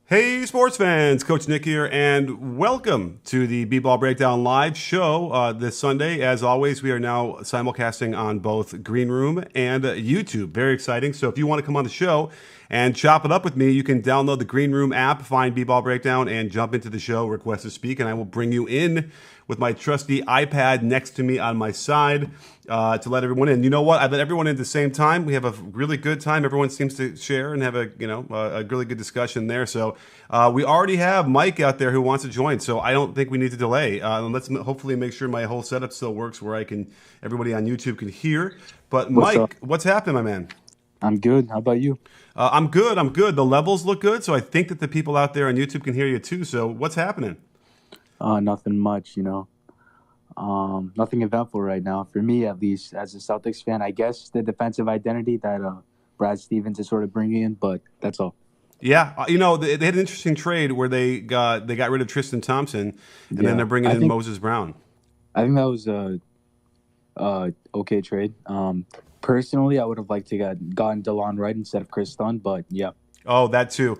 Hey, sports fans, Coach Nick here, and welcome to the B-Ball Breakdown live show this Sunday. As always, we are now simulcasting on both Green Room and YouTube. Very exciting. So if you want to come on the show and chop it up with me, you can download the Green Room app, find B-Ball Breakdown, and jump into the show, request to speak, and I will bring you in with my trusty iPad next to me on my side to let everyone in. You know what? I let everyone in at the same time. We have a really good time. Everyone seems to share and have a really good discussion there. So we already have Mike out there who wants to join. So I don't think we need to delay. Let's hopefully make sure my whole setup still works where everybody on YouTube can hear. But What's up? Mike, what's happening, my man? I'm good. How about you? I'm good. I'm good. The levels look good. So I think that the people out there on YouTube can hear you too. So what's happening? Nothing much, Nothing eventful right now for me, at least as a Celtics fan. I guess the defensive identity that Brad Stevens is sort of bringing in, but that's all. Yeah, they had an interesting trade where they got rid of Tristan Thompson, and then Yeah, they're bringing in Moses Brown. I think that was a okay trade. Personally, I would have liked to gotten DeLon Wright instead of Chris Dunn, but yeah. Oh, that too.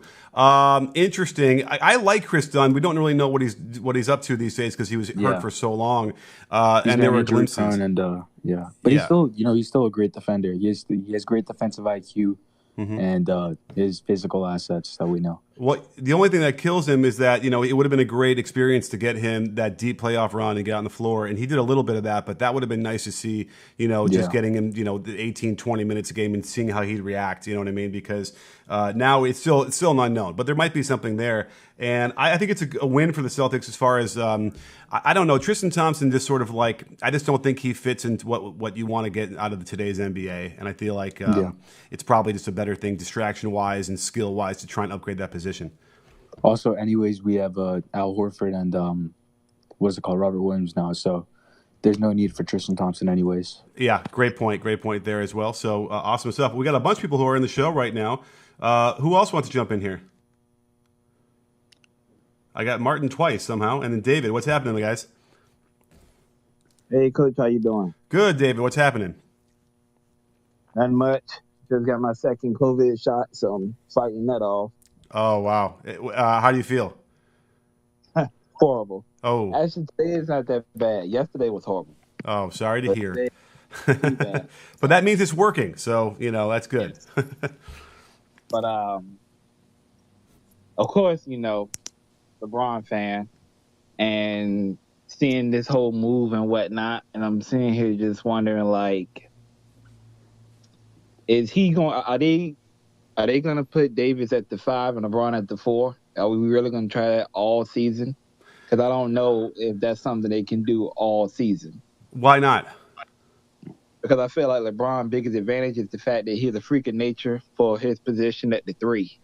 Interesting. I like Chris Dunn. We don't really know what he's up to these days because he was hurt Yeah. for so long, He's and got there were an injury glimpses. prone and yeah, but Yeah. he's still a great defender. He has great defensive IQ and his physical assets that we know. Well, the only thing that kills him is that, it would have been a great experience to get him that deep playoff run and get on the floor. And he did a little bit of that, but that would have been nice to see, just Yeah. getting him, the 18, 20 minutes a game and seeing how he'd react. You know what I mean? Because now it's still an unknown, but there might be something there. And I think it's a win for the Celtics as far as, I don't know, Tristan Thompson just sort of I just don't think he fits into what you want to get out of today's NBA. And I feel like it's probably just a better thing distraction-wise and skill-wise to try and upgrade that position. Also, anyways, we have Al Horford and what's it called, Robert Williams now. So there's no need for Tristan Thompson, anyways. Yeah, great point there as well. So awesome stuff. We got a bunch of people who are in the show right now. Who else wants to jump in here? I got Martin twice somehow, and then David. What's happening, guys? Hey, Coach, how you doing? Good, David. What's happening? Not much. Just got my second COVID shot, so I'm fighting that off. Oh wow. How do you feel? Horrible. Oh, Actually, today is not that bad. Yesterday was horrible. sorry to But hear. today is pretty bad. But that means it's working, so that's good. Yes. But of course, LeBron fan, and seeing this whole move and whatnot, and I'm sitting here just wondering, is he going? Are they going to put Davis at the 5 and LeBron at the 4? Are we really going to try that all season? Because I don't know if that's something they can do all season. Why not? Because I feel like LeBron's biggest advantage is the fact that he's a freak of nature for his position at the 3.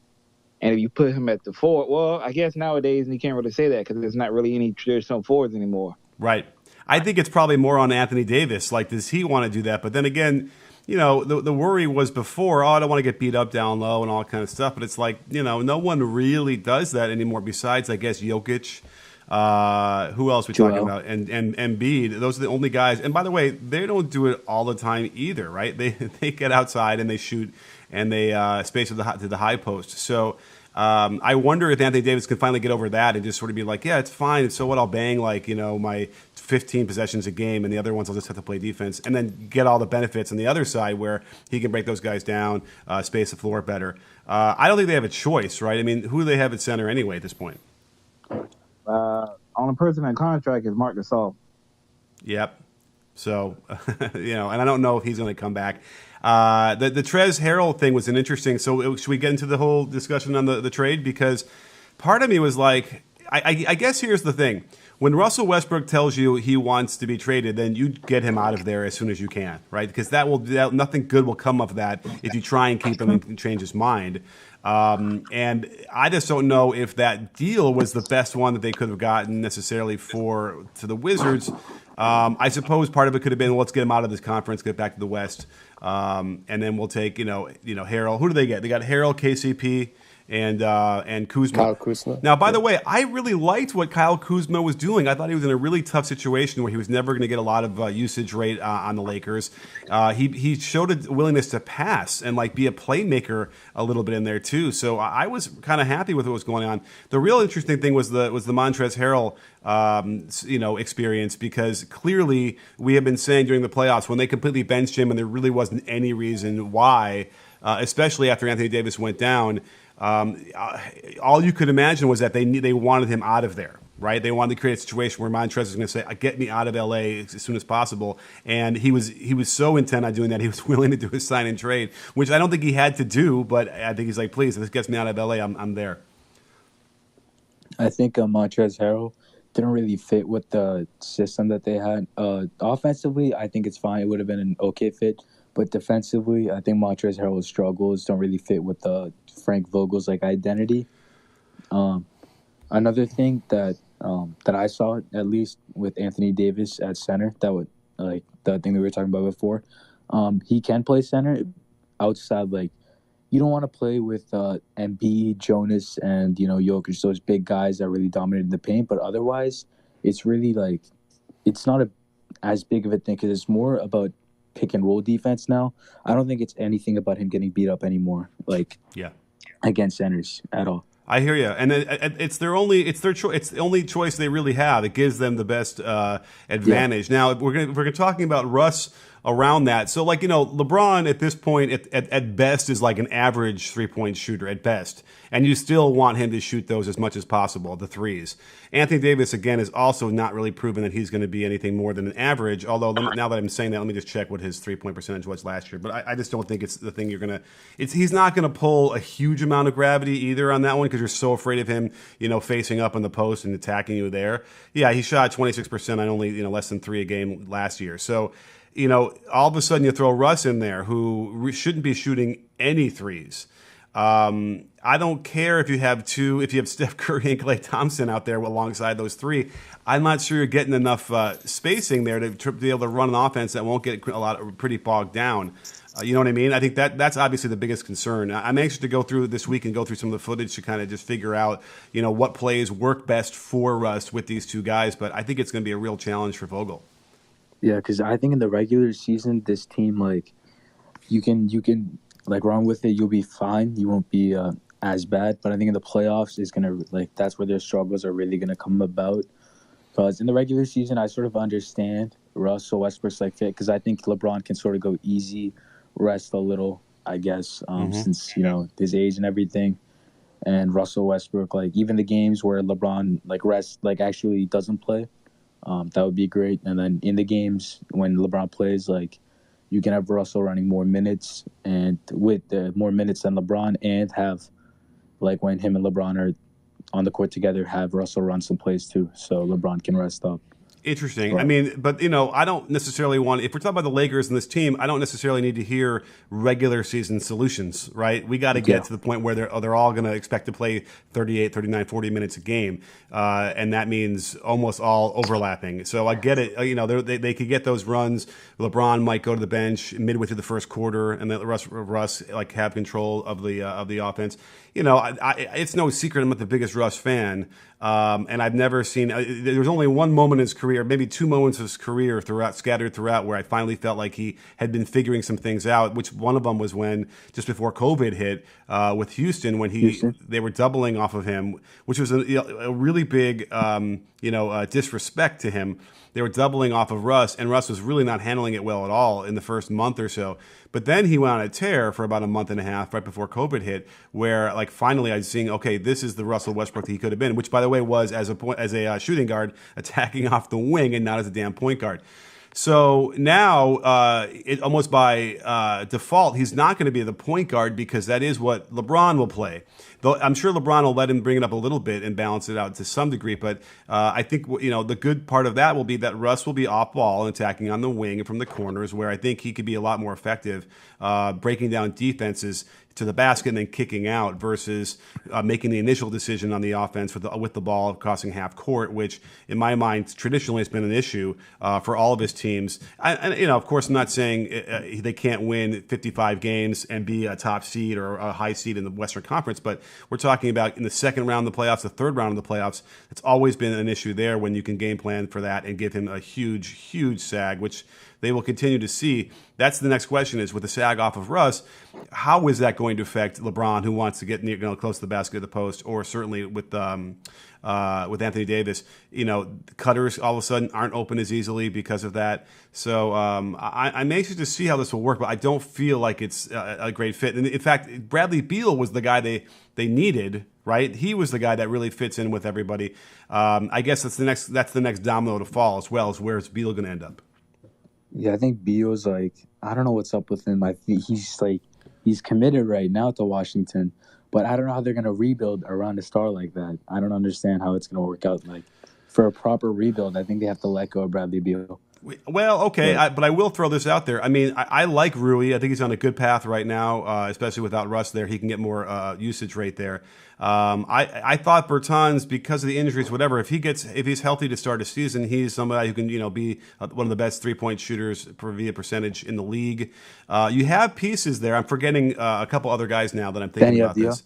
And if you put him at the 4, well, I guess nowadays you can't really say that because there's not really any traditional 4s anymore. Right. I think it's probably more on Anthony Davis. Does he want to do that? But then again, the worry was before, I don't want to get beat up down low and all that kind of stuff. But it's no one really does that anymore besides, I guess, Jokic. Who else are we talking about? And Embiid. Those are the only guys. And by the way, they don't do it all the time either, right? They get outside and they shoot and they space to the high post. So I wonder if Anthony Davis can finally get over that and just sort of be like, yeah, it's fine. So what? I'll bang my 15 possessions a game, and the other ones I'll just have to play defense, and then get all the benefits on the other side where he can break those guys down, space the floor better. I don't think they have a choice, right? I mean, who do they have at center anyway at this point? Only person in contract is Marc Gasol. Yep. So, and I don't know if he's going to come back. The Trez Harrell thing was an interesting. So, should we get into the whole discussion on the trade? Because part of me was like, I guess here's the thing. When Russell Westbrook tells you he wants to be traded, then you get him out of there as soon as you can, right? Because nothing good will come of that if you try and keep him and change his mind. And I just don't know if that deal was the best one that they could have gotten necessarily to the Wizards. I suppose part of it could have been, well, let's get him out of this conference, get back to the West, and then we'll take Harrell. Who do they get? They got Harrell, KCP, and Kuzma. Kyle Kuzma. Now, by the way, I really liked what Kyle Kuzma was doing. I thought he was in a really tough situation where he was never going to get a lot of usage rate on the Lakers. He showed a willingness to pass and like be a playmaker a little bit in there too. So I was kind of happy with what was going on. The real interesting thing was the Montrezl Harrell experience, because clearly we have been saying during the playoffs when they completely benched him and there really wasn't any reason why, especially after Anthony Davis went down. All you could imagine was that they wanted him out of there, right? They wanted to create a situation where Montrezl was going to say, "Get me out of LA as soon as possible," and he was so intent on doing that he was willing to do a sign and trade, which I don't think he had to do, but I think he's like, "Please, if this gets me out of LA, I'm there." I think Montrezl Harrell didn't really fit with the system that they had. Offensively, I think it's fine. It would have been an okay fit. But defensively, I think Montrezl Harrell's struggles don't really fit with Frank Vogel's identity. Another thing that I saw, at least with Anthony Davis at center, that would the thing that we were talking about before. He can play center outside. You don't want to play with Embiid, Jonas, and Jokic, those big guys that really dominated the paint. But otherwise, it's really it's not as big of a thing because it's more about pick and roll defense now. I don't think it's anything about him getting beat up anymore, against centers at all. I hear you, and it's the only choice they really have. It gives them the best advantage. Yeah. Now we're talking about Russ around that. So LeBron at this point at best is like an average 3-point shooter at best, and you still want him to shoot those as much as possible, the threes. Anthony Davis again is also not really proven that he's going to be anything more than an average. Although now that I'm saying that, let me just check what his 3-point percentage was last year. But I just don't think it's the thing you're gonna. He's not going to pull a huge amount of gravity either on that one because you're so afraid of him, facing up in the post and attacking you there. Yeah, he shot 26% on only less than 3 a game last year. So. All of a sudden you throw Russ in there who shouldn't be shooting any threes. I don't care if you have Steph Curry and Klay Thompson out there alongside those three. I'm not sure you're getting enough spacing there to be able to run an offense that won't get pretty bogged down. You know what I mean? I think that's obviously the biggest concern. I'm anxious to go through this week and go through some of the footage to kind of just figure out, what plays work best for Russ with these two guys. But I think it's going to be a real challenge for Vogel. Yeah, because I think in the regular season, this team, you can run with it. You'll be fine. You won't be as bad. But I think in the playoffs, is gonna that's where their struggles are really gonna come about. Because in the regular season, I sort of understand Russell Westbrook's fit because I think LeBron can sort of go easy, rest a little, I guess, since his age and everything. And Russell Westbrook, even the games where LeBron rests, actually doesn't play. That would be great. And then in the games when LeBron plays, you can have Russell running more minutes and with more minutes than LeBron, and have when him and LeBron are on the court together, have Russell run some plays too, so LeBron can rest up. Interesting. Right. I mean, but I don't necessarily want. If we're talking about the Lakers and this team, I don't necessarily need to hear regular season solutions. Right? We got to get to the point where they're all going to expect to play 38, 39, 40 minutes a game, and that means almost all overlapping. So I get it. They could get those runs. LeBron might go to the bench midway through the first quarter, and then Russ have control of the offense. It's no secret I'm not the biggest Russ fan. And I've never seen. There was only one moment in his career, maybe 2 moments of his career scattered throughout, where I finally felt like he had been figuring some things out. Which one of them was when just before COVID hit with Houston, when they were doubling off of him, which was a really big disrespect to him. They were doubling off of Russ, and Russ was really not handling it well at all in the first month or so. But then he went on a tear for about a month and a half right before COVID hit, where finally I was seeing, okay, this is the Russell Westbrook that he could have been, which by the way was as a shooting guard attacking off the wing and not as a damn point guard. So now, almost by default, he's not going to be the point guard because that is what LeBron will play. Though I'm sure LeBron will let him bring it up a little bit and balance it out to some degree. But I think the good part of that will be that Russ will be off ball and attacking on the wing and from the corners, where I think he could be a lot more effective breaking down defenses. to the basket and then kicking out versus making the initial decision on the offense with the ball crossing half court, which in my mind traditionally has been an issue for all of his teams. And of course, I'm not saying they can't win 55 games and be a top seed or a high seed in the Western Conference, but we're talking about in the second round of the playoffs, the third round of the playoffs. It's always been an issue there when you can game plan for that and give him a huge sag, which they will continue to see. That's the next question: is with the sag off of Russ, how is that going to affect LeBron, who wants to get close to the basket of the post, or certainly with Anthony Davis? Cutters all of a sudden aren't open as easily because of that. So I'm anxious to see how this will work, but I don't feel like it's a great fit. And in fact, Bradley Beal was the guy they needed. Right, he was the guy that really fits in with everybody. I guess that's the next domino to fall, as well as where's Beal going to end up. Yeah, I think Beal's I don't know what's up with him. I think he's committed right now to Washington, but I don't know how they're going to rebuild around a star like that. I don't understand how it's going to work out. For a proper rebuild, I think they have to let go of Bradley Beal. Well, okay, but I will throw this out there. I mean, I like Rui. I think he's on a good path right now, especially without Russ there. He can get more usage rate there. I thought Bertans, because of the injuries, whatever, if he's healthy to start a season, he's somebody who can be one of the best 3-point shooters via percentage in the league. You have pieces there. I'm forgetting a couple other guys now that I'm thinking about this.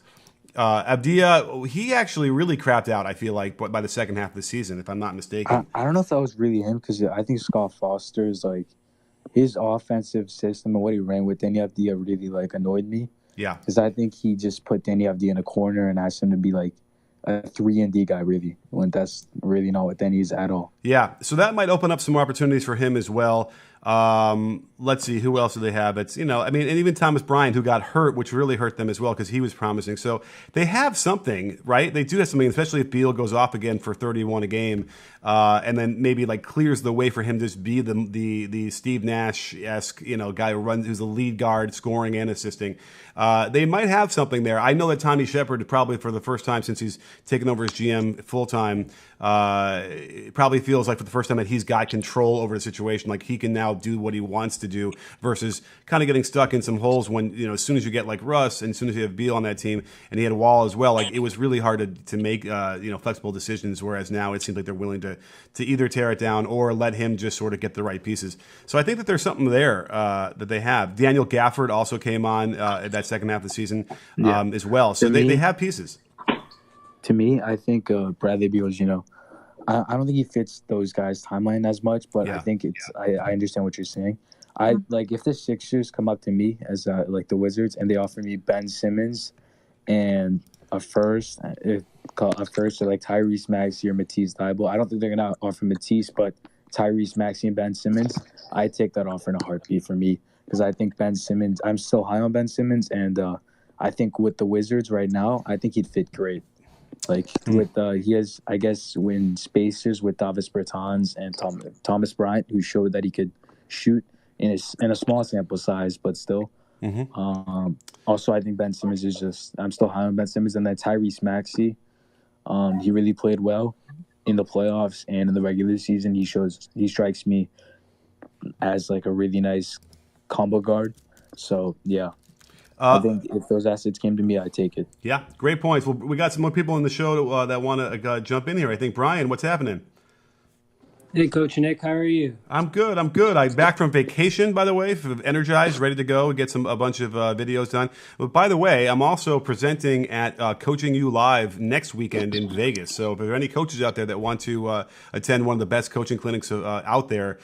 Abdia, he actually really crapped out, I feel like, by the second half of the season, if I'm not mistaken. I don't know if that was really him, because I think Scott Foster's, his offensive system and what he ran with Danny Abdia really, annoyed me. Yeah. Because I think he just put Danny Abdia in a corner and asked him to be, a 3-and-D guy, really, when that's really not what Danny is at all. Yeah, so that might open up some opportunities for him as well. Let's see, who else do they have? It's, and even Thomas Bryant, who got hurt, which really hurt them as well because he was promising. So they have something, right? They do have something, especially if Beal goes off again for 31 a game, and then maybe clears the way for him to just be the Steve Nash-esque, guy who's the lead guard, scoring and assisting. They might have something there. I know that Tommy Shepard, probably for the first time since he's taken over as GM full-time, probably feels like for the first time that he's got control over the situation, like he can now do what he wants to do versus kind of getting stuck in some holes when, as soon as you get Russ and as soon as you have Beal on that team and he had Wall as well, it was really hard to make, flexible decisions, whereas now it seems like they're willing to either tear it down or let him just sort of get the right pieces. So I think that there's something there that they have. Daniel Gafford also came on at that second half of the season as well. So they have pieces. To me, I think Bradley Beal's, I don't think he fits those guys' timeline as much, but I think I understand what you're saying. If the Sixers come up to me as the Wizards and they offer me Ben Simmons and a first or Tyrese Maxey or Matisse Thybulle, I don't think they're gonna offer Matisse, but Tyrese Maxey and Ben Simmons, I take that offer in a heartbeat for me because I think Ben Simmons. I'm still high on Ben Simmons, and I think with the Wizards right now, I think he'd fit great. He has, I guess, when spacers with Davis Bertans and Thomas Bryant, who showed that he could shoot in a small sample size, but still. Mm-hmm. Also, I think Ben Simmons I'm still high on Ben Simmons. And then Tyrese Maxey, he really played well in the playoffs and in the regular season. He strikes me as a really nice combo guard. So, yeah. I think if those assets came to me, I'd take it. Yeah, great points. Well, we got some more people in the show that want to jump in here. I think, Brian, what's happening? Hey, Coach Nick, how are you? I'm good. I'm back from vacation, by the way, energized, ready to go, get a bunch of videos done. But by the way, I'm also presenting at Coaching You Live next weekend in Vegas. So if there are any coaches out there that want to attend one of the best coaching clinics out there,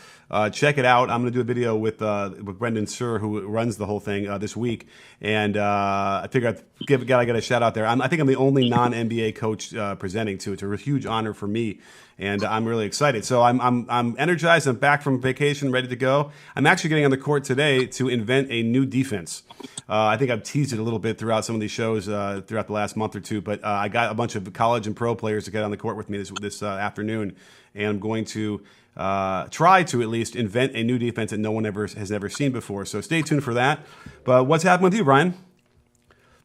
check it out. I'm going to do a video with Brendan Surr, who runs the whole thing this week, and I figured I'd get a shout out there. I think I'm the only non-NBA coach presenting too. It's a huge honor for me, and I'm really excited. So I'm energized. I'm back from vacation, ready to go. I'm actually getting on the court today to invent a new defense. I think I've teased it a little bit throughout some of these shows throughout the last month or two, but I got a bunch of college and pro players to get on the court with me this afternoon, and I'm going to try to at least invent a new defense that no one has ever seen before. So stay tuned for that. But what's happened with you, Brian?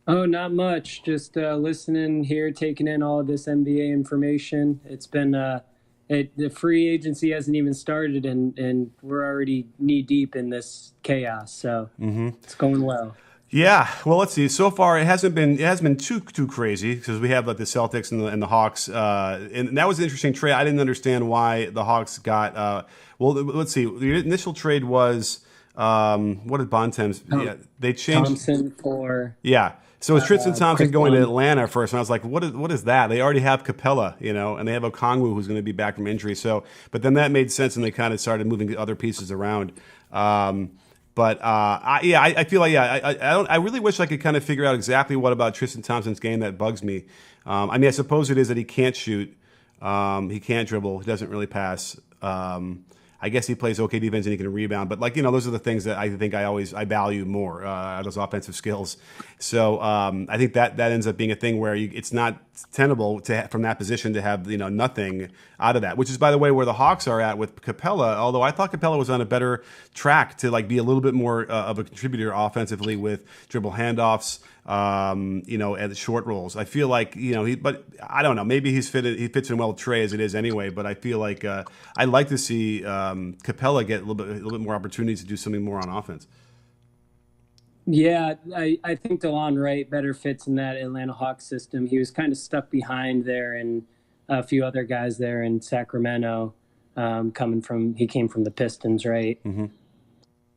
Oh, not much. Just listening here, taking in all of this NBA information. It's been the free agency hasn't even started, and we're already knee deep in this chaos. So It's going well. Yeah, well, let's see. So far, it hasn't been too crazy because we have like the Celtics and the Hawks, and that was an interesting trade. I didn't understand why the Hawks got. Well, let's see. The initial trade was what did Bontemps? Yeah, they changed Thompson for Yeah. So it's Tristan Thompson Chris going to Dunn. Atlanta first, and I was like, what is that? They already have Capella, and they have Okongwu who's going to be back from injury. So, but then that made sense, and they kind of started moving other pieces around. I feel like I really wish I could kind of figure out exactly what about Tristan Thompson's game that bugs me. I suppose it is that he can't shoot, he can't dribble, he doesn't really pass. I guess he plays okay defense and he can rebound, but those are the things that I think I value more, those offensive skills. So I think that ends up being a thing where it's not tenable from that position to have nothing out of that. Which is, by the way, where the Hawks are at with Capella. Although I thought Capella was on a better track to be a little bit more of a contributor offensively with dribble handoffs. At the short rolls. I feel like, but I don't know. Maybe he fits in well with Trey as it is anyway. But I feel like I'd like to see Capella get a little bit more opportunities to do something more on offense. Yeah, I think DeLon Wright better fits in that Atlanta Hawks system. He was kind of stuck behind there, and a few other guys there in Sacramento. He came from the Pistons, right? Mm-hmm.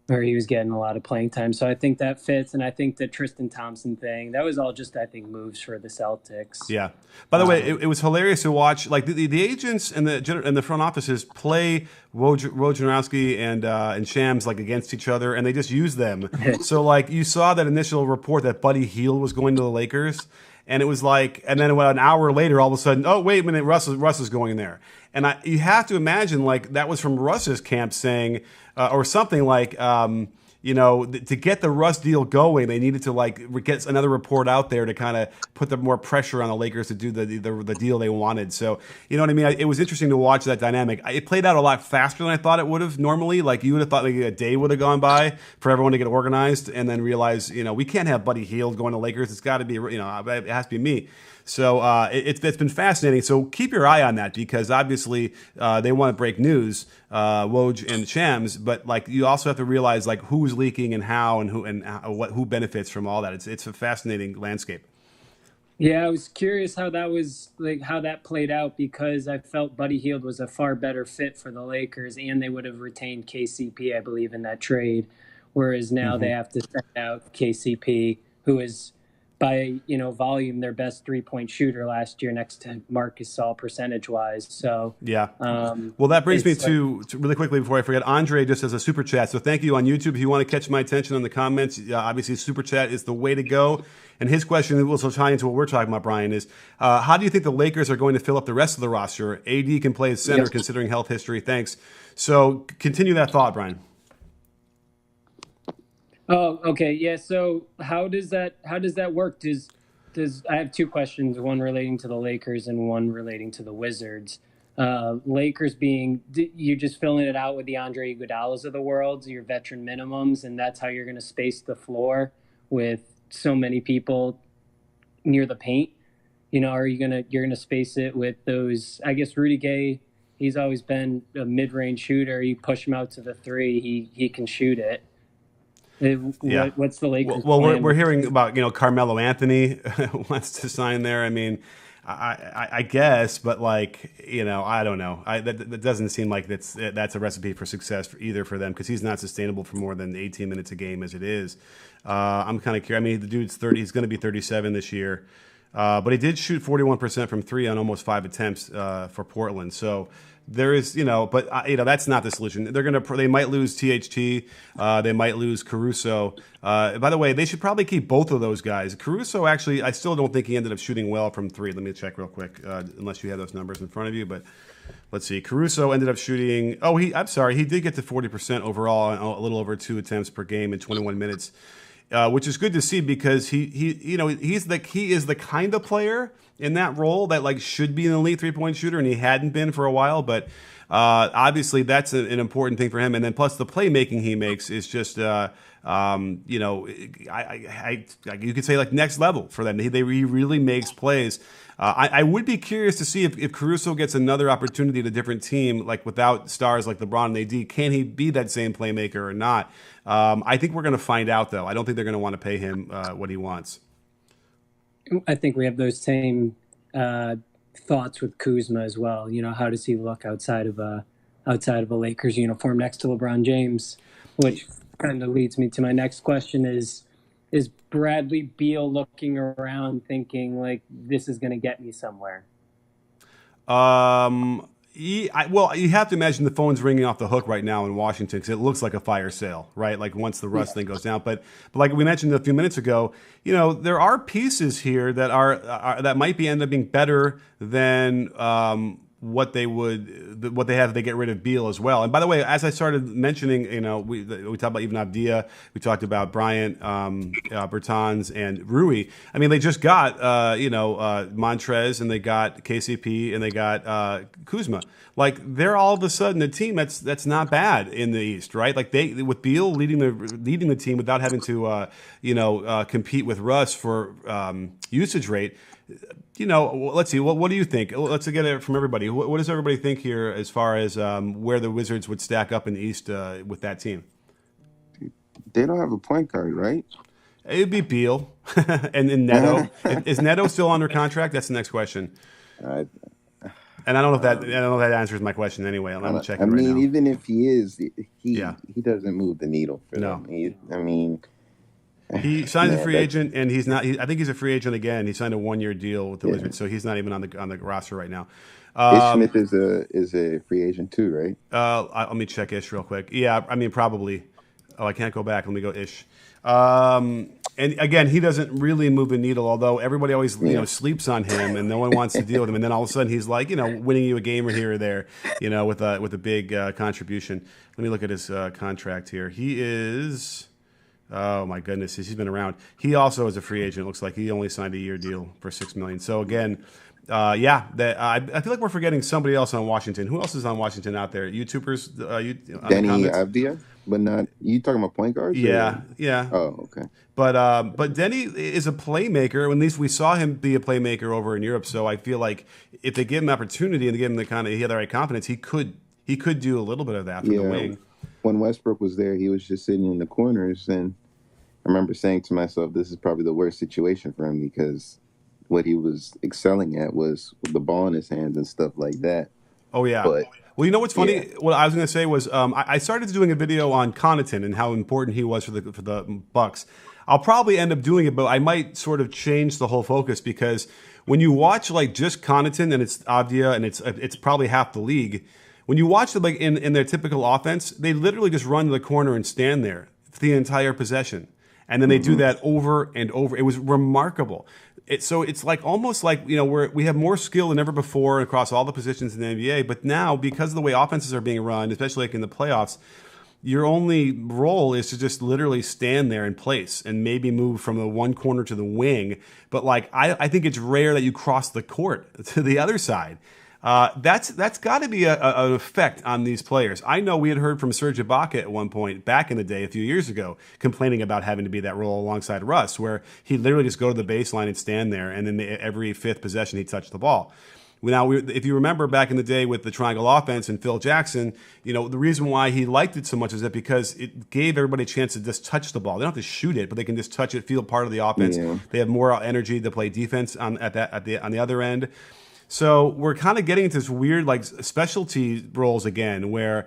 Where he was getting a lot of playing time. So I think that fits. And I think the Tristan Thompson thing, that was all just, I think, moves for the Celtics. Yeah. By the way, it was hilarious to watch. Like the agents and the front offices play Wojnarowski and Shams against each other, and they just use them. So you saw that initial report that Buddy Hield was going to the Lakers. And it was and then an hour later, all of a sudden, oh, wait a minute, Russ is going there. And you have to imagine that was from Russ's camp saying, or something to get the Russ deal going, they needed to get another report out there to kind of put the more pressure on the Lakers to do the deal they wanted. So, you know what I mean? It was interesting to watch that dynamic. It played out a lot faster than I thought it would have normally. You would have thought a day would have gone by for everyone to get organized and then realize, we can't have Buddy Hield going to Lakers. It's got to be, it has to be me. So it's been fascinating. So keep your eye on that because obviously they want to break news, Woj and Shams, but you also have to realize who's leaking and how and who benefits from all that. It's a fascinating landscape. Yeah, I was curious how that was how that played out because I felt Buddy Hield was a far better fit for the Lakers and they would have retained KCP, I believe, in that trade. Whereas now they have to send out KCP, who is by volume their best 3-point shooter last year next to Marc Gasol percentage-wise. So yeah. Well, that brings me to really quickly before I forget, Andre just has a super chat. So thank you on YouTube. If you want to catch my attention on the comments, obviously super chat is the way to go. And his question will also tie into what we're talking about, Brian, is how do you think the Lakers are going to fill up the rest of the roster? AD can play as center considering health history. Thanks. So continue that thought, Brian. Oh, okay. Yeah. So how does that work? Does I have two questions, one relating to the Lakers and one relating to the Wizards. Lakers being, you're just filling it out with the Andre Iguodala's of the world, your veteran minimums, and that's how you're going to space the floor with so many people near the paint. Are you're gonna space it with those? I guess Rudy Gay, he's always been a mid-range shooter. You push him out to the three, he can shoot it. What's the Lakers? Well, we're hearing about Carmelo Anthony wants to sign there. I mean, I guess, but I don't know. That doesn't seem like that's a recipe for success for them because he's not sustainable for more than 18 minutes a game as it is. I'm kind of curious. I mean, the dude's 30. He's going to be 37 this year, but he did shoot 41% from three on almost 5 attempts for Portland. So. There is, but that's not the solution. They might lose THT, they might lose Caruso. By the way, they should probably keep both of those guys. Caruso, actually, I still don't think he ended up shooting well from three. Let me check real quick, unless you have those numbers in front of you. But let's see. Caruso ended up shooting. I'm sorry, he did get to 40% overall, a little over 2 attempts per game in 21 minutes. Which is good to see because he is the kind of player in that role that like should be an elite 3-point shooter, and he hadn't been for a while. But obviously, that's an important thing for him. And then plus the playmaking he makes is just. You know, you could say like next level for them. He really makes plays. I would be curious to see if Caruso gets another opportunity at a different team, like without stars like LeBron and AD, can he be that same playmaker or not? I think we're going to find out, though. I don't think they're going to want to pay him what he wants. I think we have those same thoughts with Kuzma as well. You know, how does he look outside of a Lakers uniform next to LeBron James? Which kind of leads me to my next question: is Bradley Beal looking around thinking like this is going to get me somewhere? Well, you have to imagine the phone's ringing off the hook right now in Washington because it looks like a fire sale, right? Like once the Russ thing goes down. But like we mentioned a few minutes ago, you know, there are pieces here that are that might be end up being better than what they have if they get rid of Beal as well. And by the way, as I started mentioning, you know, we talked about even Avdia, we talked about Bryant, Bertans, and Rui. I mean, they just got Montrez, and they got KCP, and they got Kuzma. Like they're all of a sudden a team that's not bad in the East, right? Like they with Beal leading the team without having to compete with Russ for usage rate. You know, let's see. What do you think? Let's get it from everybody. What does everybody think here as far as where the Wizards would stack up in the East with that team? They don't have a point guard, right? It'd be Beal and Neto. Is Neto still under contract? That's the next question. And I don't know if that answers my question anyway. I'm checking right now. Even if he is, he doesn't move the needle for them. He signs a free agent, and he's not. I think he's a free agent again. He signed a 1-year deal with the Wizards, so he's not even on the roster right now. Ish Smith is a free agent too, right? Let me check Ish real quick. Yeah, I mean probably. Oh, I can't go back. Let me go Ish. And again, he doesn't really move the needle, although everybody always sleeps on him, and no one wants to deal with him. And then all of a sudden, he's like winning you a game or here or there, with a big contribution. Let me look at his contract here. He is. Oh my goodness, he's been around. He also is a free agent. It looks like he only signed a 1-year deal for $6 million. So again, I feel like we're forgetting somebody else on Washington. Who else is on Washington out there? YouTubers? Denny Avdia, but not you talking about point guards? Yeah. Oh, okay. But Denny is a playmaker. At least we saw him be a playmaker over in Europe. So I feel like if they give him an opportunity and they give him he had the right confidence, he could do a little bit of that from the wing. When Westbrook was there, he was just sitting in the corners, and I remember saying to myself, this is probably the worst situation for him because what he was excelling at was with the ball in his hands and stuff like that. Oh, yeah. Well, you know what's funny? Yeah. What I was going to say was I started doing a video on Connaughton and how important he was for the Bucks. I'll probably end up doing it, but I might sort of change the whole focus because when you watch like just Connaughton and it's Avdia and it's probably half the league, when you watch them like in their typical offense, they literally just run to the corner and stand there for the entire possession. And then they do that over and over. It was remarkable. So it's like almost like, we have more skill than ever before across all the positions in the NBA. But now, because of the way offenses are being run, especially like in the playoffs, your only role is to just literally stand there in place and maybe move from the one corner to the wing. But like, I think it's rare that you cross the court to the other side. That's got to be an effect on these players. I know we had heard from Serge Ibaka at one point back in the day, a few years ago, complaining about having to be that role alongside Russ, where he'd literally just go to the baseline and stand there, and then every fifth possession he'd touch the ball. Now, if you remember back in the day with the triangle offense and Phil Jackson, the reason why he liked it so much is that because it gave everybody a chance to just touch the ball. They don't have to shoot it, but they can just touch it, feel part of the offense. Yeah. They have more energy to play defense on the other end. So we're kind of getting into this weird like specialty roles again, where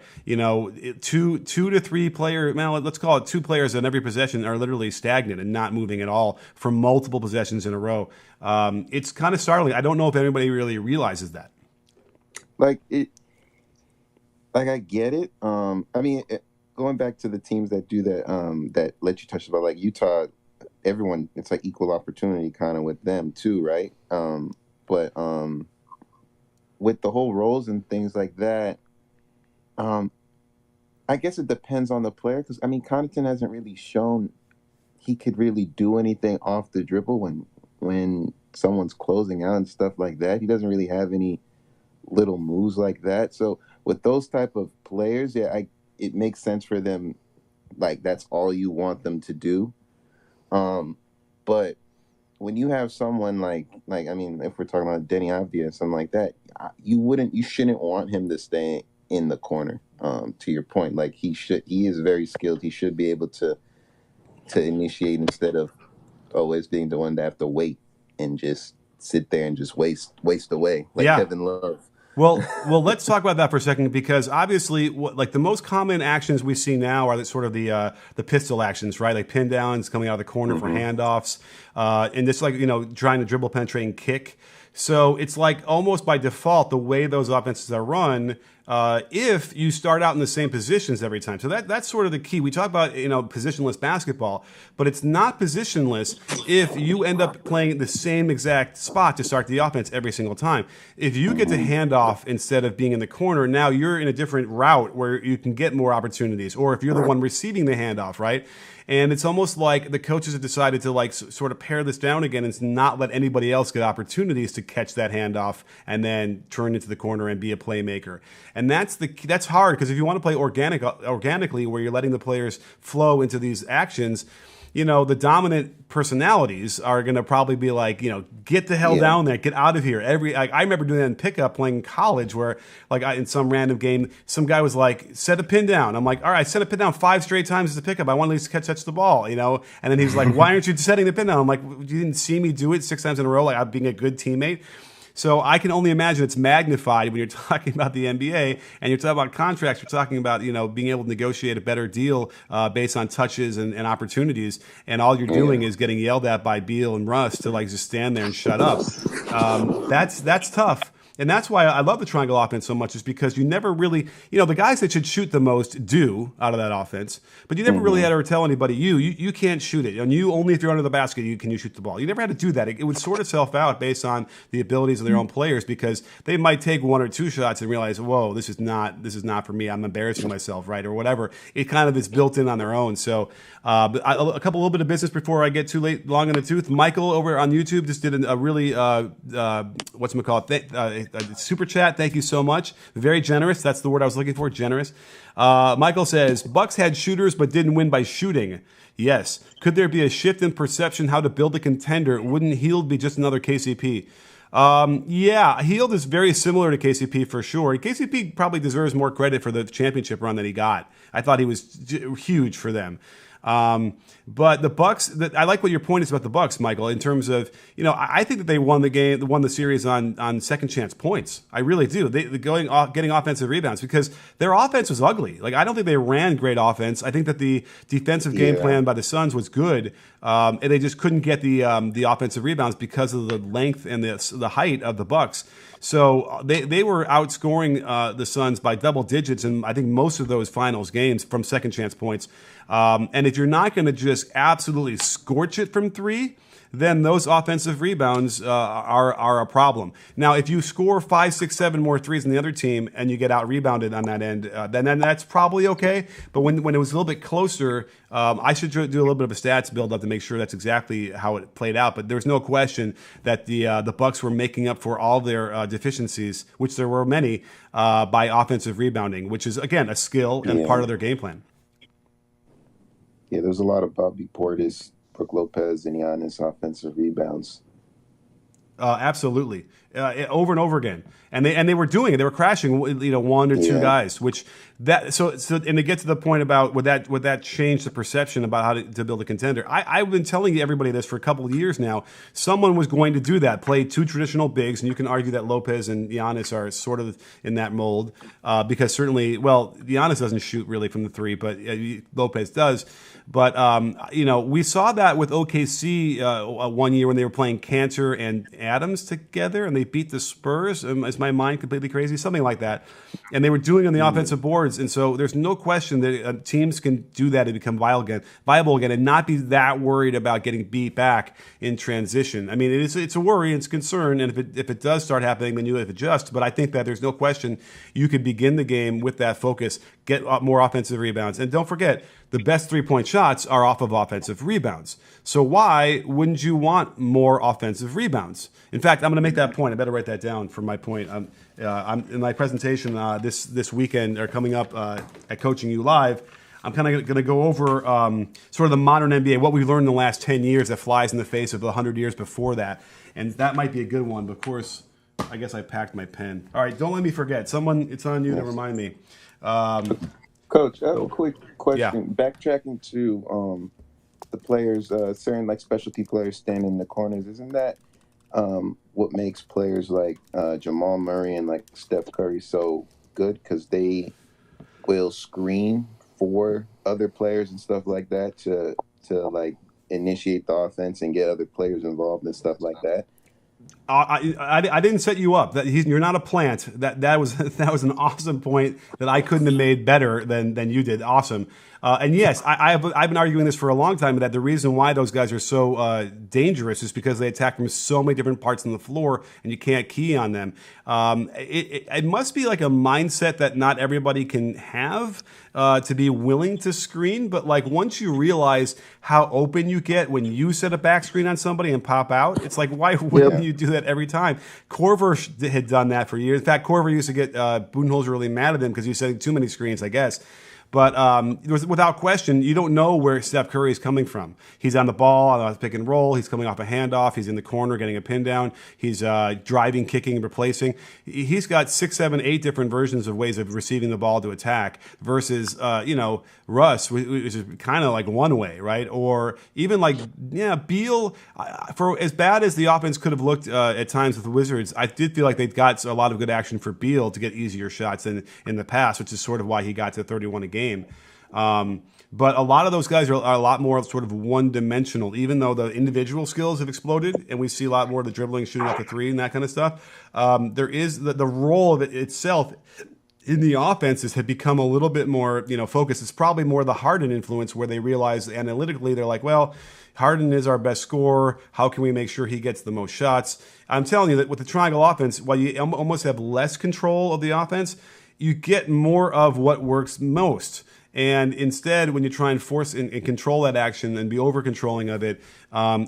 two to three player, let's call it 2 players in every possession are literally stagnant and not moving at all for multiple possessions in a row. It's kind of startling. I don't know if anybody really realizes that. I get it. Going back to the teams that do that, that let you touch the ball, like Utah, everyone, it's like equal opportunity kind of with them too, right? But with the whole roles and things like that, I guess it depends on the player. Because, Connaughton hasn't really shown he could really do anything off the dribble when someone's closing out and stuff like that. He doesn't really have any little moves like that. So with those type of players, it makes sense for them. Like, that's all you want them to do. But when you have someone like I mean, if we're talking about Denny Avdia and something like that, you shouldn't want him to stay in the corner. To your point, like, he is very skilled. He should be able to initiate instead of always being the one to have to wait and just sit there and just waste away like Kevin Love. Well, let's talk about that for a second, because obviously, like, the most common actions we see now are sort of the pistol actions, right? Like pin downs, coming out of the corner for handoffs, and just like, trying to dribble, penetrate, and kick. So it's like almost by default the way those offenses are run. If you start out in the same positions every time. So that's sort of the key. We talk about, positionless basketball, but it's not positionless if you end up playing the same exact spot to start the offense every single time. If you get to hand off instead of being in the corner, now you're in a different route where you can get more opportunities, or if you're the one receiving the handoff, right? And it's almost like the coaches have decided to like sort of pare this down again and not let anybody else get opportunities to catch that handoff and then turn into the corner and be a playmaker. And that's hard, because if you want to play organically, where you're letting the players flow into these actions, the dominant personalities are going to probably be like, get the hell down there, get out of here. I remember doing that in pickup playing in college, where like in some random game, some guy was like, set a pin down. I'm like, all right, set a pin down 5 straight times as a pickup. I want to at least touch the ball, And then he's like, why aren't you setting the pin down? I'm like, you didn't see me do it 6 times in a row, like I'm being a good teammate. So I can only imagine it's magnified when you're talking about the NBA and you're talking about contracts. You're talking about, being able to negotiate a better deal based on touches and opportunities. And all you're doing is getting yelled at by Beal and Russ to like just stand there and shut up. That's tough. And that's why I love the triangle offense so much, is because you never really, the guys that should shoot the most do out of that offense, but you never really had to tell anybody, you can't shoot it. And you only if you're under the basket, can you shoot the ball. You never had to do that. It would sort itself out based on the abilities of their own players, because they might take 1 or 2 shots and realize, whoa, this is not for me. I'm embarrassing myself, right? Or whatever. It kind of is built in on their own. So a little bit of business before I get too long in the tooth. Michael over on YouTube just did a really, super chat. Thank you so much. Very generous. That's the word I was looking for. Generous. Michael says, Bucks had shooters but didn't win by shooting. Yes. Could there be a shift in perception how to build a contender? Wouldn't Hield be just another KCP? Yeah, Hield is very similar to KCP for sure. KCP probably deserves more credit for the championship run that he got. I thought he was huge for them. But the Bucks, I like what your point is about the Bucks, Michael, in terms of, I think that they won the series on second chance points. I really do. Getting offensive rebounds, because their offense was ugly. Like, I don't think they ran great offense. I think that the defensive game plan by the Suns was good, and they just couldn't get the offensive rebounds because of the length and the height of the Bucks. So they were outscoring the Suns by double digits in, I think, most of those finals games from second chance points. And if you're not going to just absolutely scorch it from 3, then those offensive rebounds are a problem. Now, if you score 5, 6, 7 more threes than the other team and you get out rebounded on that end, then that's probably okay. But when it was a little bit closer, I should do a little bit of a stats build up to make sure that's exactly how it played out. But there's no question that the Bucks were making up for all their deficiencies, which there were many, by offensive rebounding, which is, again, a skill and part of their game plan. Yeah, there's a lot of Bobby Portis, Brook Lopez, and Giannis offensive rebounds. Absolutely, over and over again, and they were doing it. They were crashing, 1 or 2 guys. Which so and to get to the point about would that change the perception about how to build a contender? I've been telling everybody this for a couple of years now. Someone was going to do that, play 2 traditional bigs, and you can argue that Lopez and Giannis are sort of in that mold, because certainly, Giannis doesn't shoot really from the 3, but Lopez does. But we saw that with OKC one year when they were playing Cantor and Adams together, and they beat the Spurs. Is my mind completely crazy? Something like that. And they were doing it on the offensive boards, and so there's no question that teams can do that and become viable again, and not be that worried about getting beat back in transition. I mean, it's a worry, it's a concern, and if it does start happening, then you have to adjust. But I think that there's no question you could begin the game with that focus, get more offensive rebounds, and don't forget, the best three-point shots are off of offensive rebounds. So why wouldn't you want more offensive rebounds? In fact, I'm going to make that point. I better write that down for my point. I'm in my presentation this weekend, or coming up at Coaching You Live. I'm kind of going to go over sort of the modern NBA, what we've learned in the last 10 years that flies in the face of the 100 years before that. And that might be a good one. But, of course, I guess I packed my pen. All right, don't let me forget. Someone, it's on you to remind me. Coach, I have a quick question. Yeah. Backtracking to the players, certain like specialty players standing in the corners, isn't that what makes players like Jamal Murray and like Steph Curry so good? Because they will screen for other players and stuff like that to like initiate the offense and get other players involved and stuff like that. I didn't set you up. You're not a plant. That was an awesome point that I couldn't have made better than you did. Awesome. And yes, I've been arguing this for a long time, that the reason why those guys are so dangerous is because they attack from so many different parts on the floor, and you can't key on them. It must be like a mindset that not everybody can have to be willing to screen. But like once you realize how open you get when you set a back screen on somebody and pop out, it's like, why wouldn't you do that every time? Korver had done that for years. In fact, Korver used to get Budenholzer really mad at him because he was setting too many screens, I guess. But without question, you don't know where Steph Curry is coming from. He's on the ball, on a pick and roll. He's coming off a handoff. He's in the corner getting a pin down. He's driving, kicking, replacing. He's got 6, 7, 8 different versions of ways of receiving the ball to attack versus, Russ, which is kind of like one way, right? Or even like, Beal, for as bad as the offense could have looked at times with the Wizards, I did feel like they got a lot of good action for Beal to get easier shots than in the past, which is sort of why he got to 31 a game. But a lot of those guys are a lot more sort of one-dimensional, even though the individual skills have exploded and we see a lot more of the dribbling, shooting up the three and that kind of stuff. There is the role of it itself in the offenses have become a little bit more, focused. It's probably more the Harden influence where they realize analytically they're like, well, Harden is our best scorer. How can we make sure he gets the most shots? I'm telling you that with the triangle offense, while you almost have less control of the offense, you get more of what works most. And instead, when you try and force and control that action and be over-controlling of it,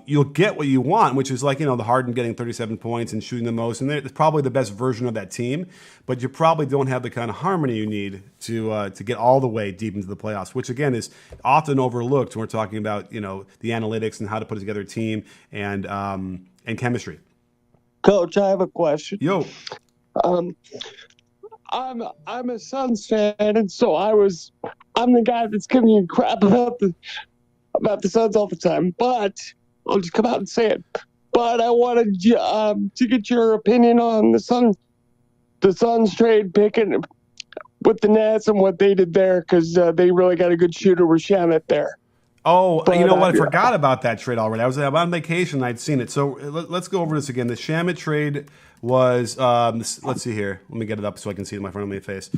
you'll get what you want, which is like, the Harden getting 37 points and shooting the most. And it's probably the best version of that team. But you probably don't have the kind of harmony you need to get all the way deep into the playoffs, which, again, is often overlooked when we're talking about, the analytics and how to put together a team and chemistry. Coach, I have a question. Yo. I'm a Suns fan, and so I'm the guy that's giving you crap about the Suns all the time. But I'll just come out and say it. But I wanted to get your opinion on the Suns trade picking with the Nets and what they did there, because they really got a good shooter with Shamet there. Oh, but, you know what? I forgot about that trade already. I was on vacation. I'd seen it. So let's go over this again. The Shamet trade was, let's see here. Let me get it up so I can see it in my front of my face.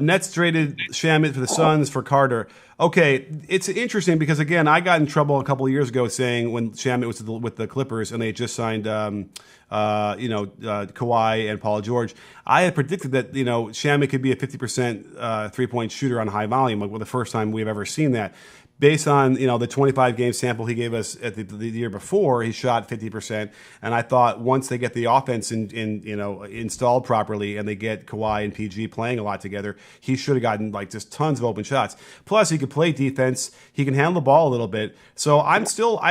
Nets traded Shamet for the Suns for Carter. Okay, it's interesting because, again, I got in trouble a couple of years ago saying when Shamet was with the Clippers and they just signed, Kawhi and Paul George, I had predicted that, Shamet could be a 50% three-point shooter on high volume, like the first time we've ever seen that. Based on, the 25-game sample he gave us at the year before, he shot 50%. And I thought once they get the offense installed properly and they get Kawhi and PG playing a lot together, he should have gotten like just tons of open shots. Plus, he could play defense. He can handle the ball a little bit. So I'm still,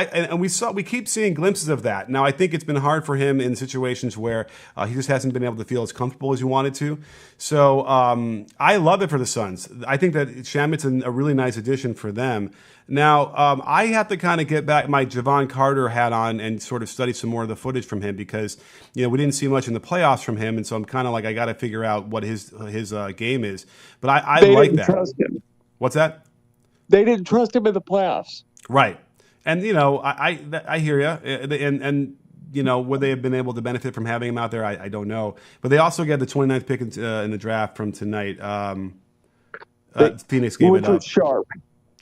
we keep seeing glimpses of that. Now, I think it's been hard for him in situations where he just hasn't been able to feel as comfortable as he wanted to. So I love it for the Suns. I think that Shamet's a really nice addition for them. Now, I have to kind of get back my Javon Carter hat on and sort of study some more of the footage from him because, we didn't see much in the playoffs from him. And so I'm kind of like, I got to figure out what his game is. But I like that. Trust him. What's that? They didn't trust him in the playoffs. Right. And, I hear you. And would they have been able to benefit from having him out there? I don't know. But they also get the 29th pick in the draft from tonight. Phoenix gave it up. Which was sharp.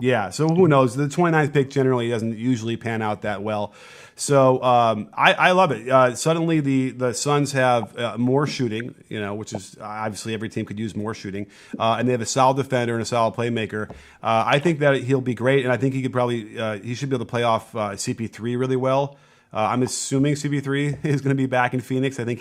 Yeah, so who knows? The 29th pick generally doesn't usually pan out that well. So I love it. Suddenly the Suns have more shooting, which is obviously every team could use more shooting, and they have a solid defender and a solid playmaker. I think that he'll be great, and I think he could probably he should be able to play off CP3 really well. I'm assuming CP3 is going to be back in Phoenix. I think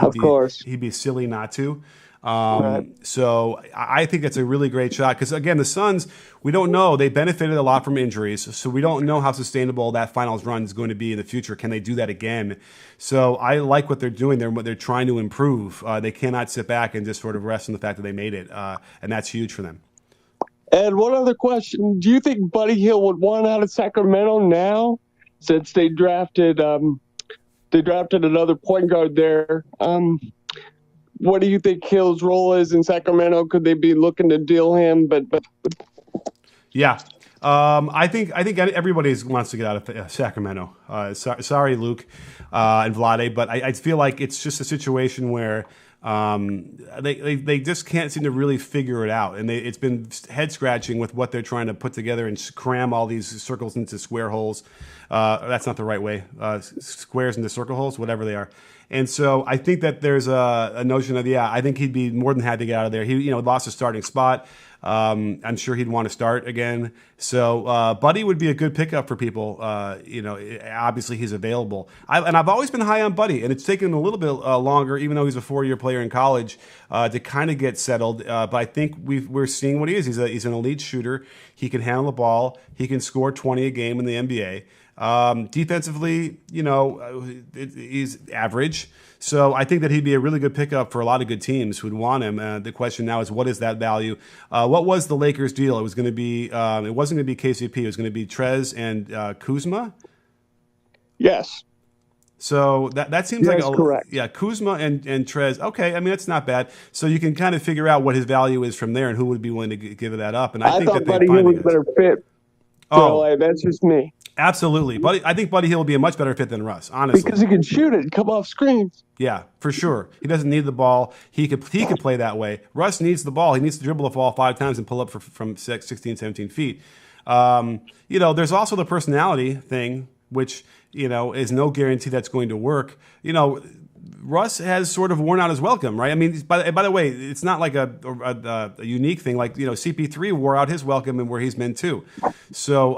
he'd be silly not to. So I think it's a really great shot because, again, the Suns, we don't know. They benefited a lot from injuries, so we don't know how sustainable that finals run is going to be in the future. Can they do that again? So I like what they're doing. They're trying to improve. They cannot sit back and just sort of rest on the fact that they made it, and that's huge for them. And one other question. Do you think Buddy Hield would want out of Sacramento now since they drafted another point guard there? What do you think Hill's role is in Sacramento? Could they be looking to deal him? But yeah, I think everybody wants to get out of Sacramento. Sorry, Luke and Vlade, but I feel like it's just a situation where they just can't seem to really figure it out, and it's been head scratching with what they're trying to put together and cram all these circles into square holes. That's not the right way. Squares into circle holes, whatever they are. And so I think that there's a notion of, I think he'd be more than happy to get out of there. He lost his starting spot. I'm sure he'd want to start again. So Buddy would be a good pickup for people. Obviously he's available. I've always been high on Buddy, and it's taken a little bit longer, even though he's a 4-year player in college, to kind of get settled. But I think we're seeing what he is. He's an elite shooter. He can handle the ball. He can score 20 a game in the NBA. Defensively, he's average. So I think that he'd be a really good pickup for a lot of good teams who'd want him. The question now is, what is that value? What was the Lakers' deal? It was going to be. It wasn't going to be KCP. It was going to be Trez and Kuzma. Yes. So that seems like correct. Yeah, Kuzma and Trez. Okay, I mean that's not bad. So you can kind of figure out what his value is from there and who would be willing to give that up. And I think thought that Buddy Hield was a better fit. So that's just me. Absolutely. I think Buddy Hield will be a much better fit than Russ, honestly. Because he can shoot it and come off screens. Yeah, for sure. He doesn't need the ball. He could play that way. Russ needs the ball. He needs to dribble the ball 5 times and pull up from 16, 17 feet. There's also the personality thing, which, is no guarantee that's going to work. Russ has sort of worn out his welcome, right? I mean, by the way, it's not like a unique thing. Like, CP3 wore out his welcome and where he's been too. So,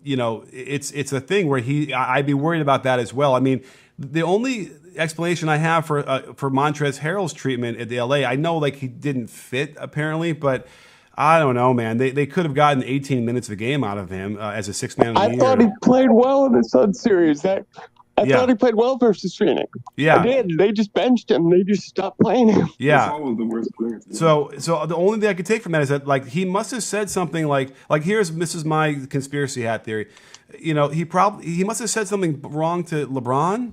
it's a thing where I'd be worried about that as well. I mean, the only explanation I have for Montrezl Harrell's treatment at the LA, I know like he didn't fit apparently, but I don't know, man. They could have gotten 18 minutes of a game out of him as a 6th man of the year. I thought he played well in the Suns series. I thought he played well versus Phoenix. Yeah. I did. They just benched him. They just stopped playing him. Yeah. All of the worst players. So the only thing I could take from that is that like he must have said something like this is my conspiracy hat theory. He must have said something wrong to LeBron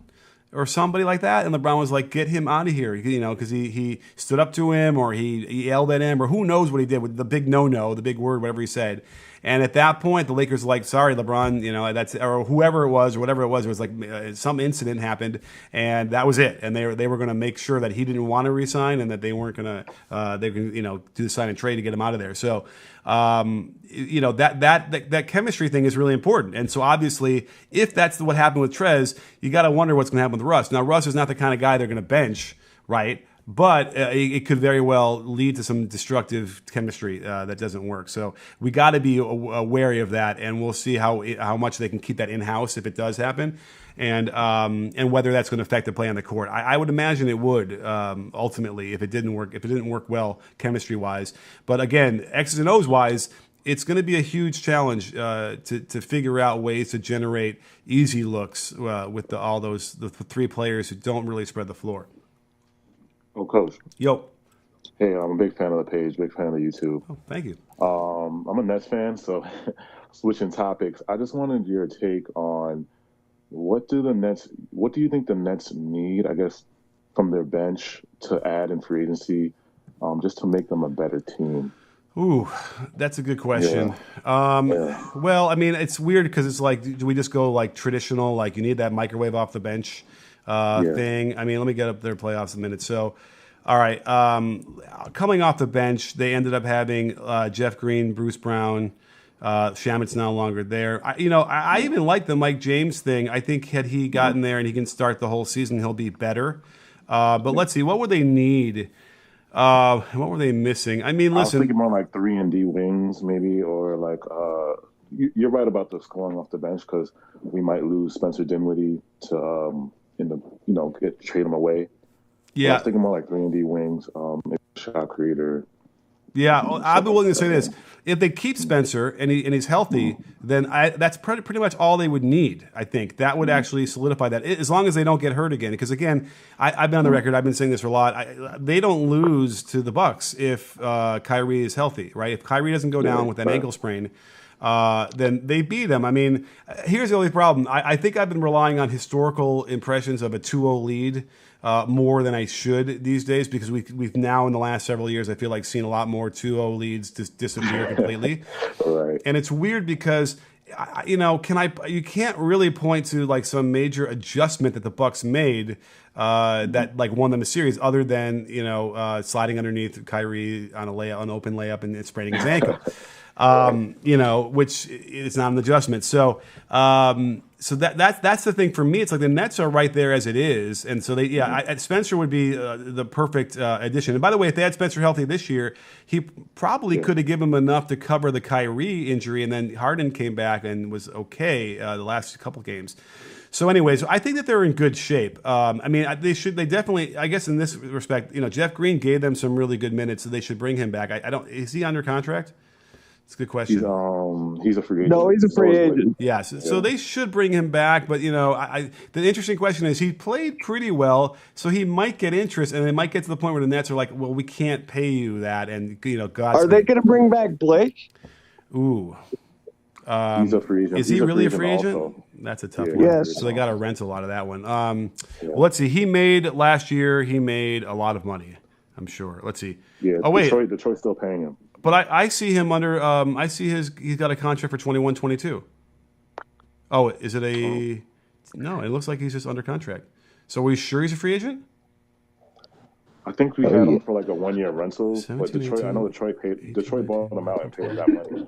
or somebody like that, and LeBron was like, get him out of here, because he stood up to him or he yelled at him or who knows what he did with the big no, the big word, whatever he said. And at that point, the Lakers were like, sorry, LeBron, that's, or whoever it was, or whatever it was like some incident happened, and that was it. And they were going to make sure that he didn't want to resign, and that they weren't going to, do the sign and trade to get him out of there. So, that chemistry thing is really important. And so obviously, if that's what happened with Trez, you got to wonder what's going to happen with Russ. Now, Russ is not the kind of guy they're going to bench, right? But it could very well lead to some destructive chemistry that doesn't work. So we got to be wary of that, and we'll see how much they can keep that in house if it does happen, and whether that's going to affect the play on the court. I would imagine it would ultimately if it didn't work well chemistry wise. But again, X's and O's wise, it's going to be a huge challenge to figure out ways to generate easy looks with the 3 players who don't really spread the floor. Oh, Coach. Yo. Hey, I'm a big fan of the page, big fan of the YouTube. Oh, thank you. I'm a Nets fan, so switching topics. I just wanted your take on what do you think the Nets need, I guess, from their bench to add in free agency, just to make them a better team? Ooh, that's a good question. Yeah. Well, I mean, it's weird because it's like, do we just go like traditional, like you need that microwave off the bench thing? I mean, let me get up their playoffs in a minute. So, all right, coming off the bench, they ended up having Jeff Green, Bruce Brown, Shamit's no longer there. I even like the Mike James thing. I think had he gotten there and he can start the whole season, he'll be better. But let's see, what would they need? What were they missing? I mean, listen. I was thinking more like 3-and-D wings, maybe, or like you're right about the scoring off the bench because we might lose Spencer Dinwiddie to trade him away. Yeah, I was thinking more like 3-and-D wings, maybe shot creator. Yeah, I'd be willing to say this: if they keep Spencer and he's healthy, then that's pretty much all they would need. I think that would actually solidify that, as long as they don't get hurt again. Because again, I've been on the record; I've been saying this for a lot. They don't lose to the Bucks if Kyrie is healthy, right? If Kyrie doesn't go down with an ankle sprain, then they beat them. I mean, here's the only problem. I think I've been relying on historical impressions of a 2-0 lead more than I should these days, because we've now in the last several years, I feel like, seen a lot more 2-0 leads disappear completely. Right. And it's weird because you can't really point to like some major adjustment that the Bucks made that like won them a series, other than sliding underneath Kyrie on an open layup and spraining his ankle. Which is not an adjustment. So that's the thing for me. It's like the Nets are right there as it is, and so Spencer would be the perfect addition. And by the way, if they had Spencer healthy this year, he probably could have given him enough to cover the Kyrie injury, and then Harden came back and was okay the last couple games. So anyways, I think that they're in good shape. They definitely, I guess in this respect, Jeff Green gave them some really good minutes, so they should bring him back. Is he under contract? It's a good question. He's a free agent. No, he's a free agent. Yes, so they should bring him back. But the interesting question is, he played pretty well, so he might get interest, and it might get to the point where the Nets are like, well, we can't pay you that, and Godspeed. Are they going to bring back Blake? Ooh, he's a free agent. Is he really a free agent? Also. That's a tough one. Yes. So they got to rent a lot of that one. Well, let's see. Last year he made a lot of money, I'm sure. Let's see. Yeah. Oh wait, Detroit's still paying him. But I see him under. He's got a contract for 21-22. Oh, is it a? No, it looks like he's just under contract. So are we sure he's a free agent? I think we had him for like a 1-year rental. But Detroit, I know Detroit bought him out and paid him that money.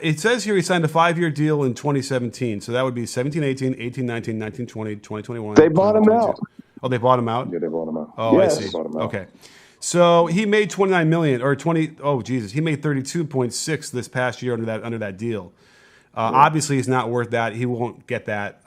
It says here he signed a 5-year deal in 2017. So that would be 17-18, 18-19, 19-20, 20-21. They bought him out. Oh, they bought him out? Yeah, they bought him out. Oh, yes. I see. Okay. So he made $29 million, or 20. Oh, Jesus, he made 32.6 this past year under that deal. Obviously, he's not worth that. He won't get that.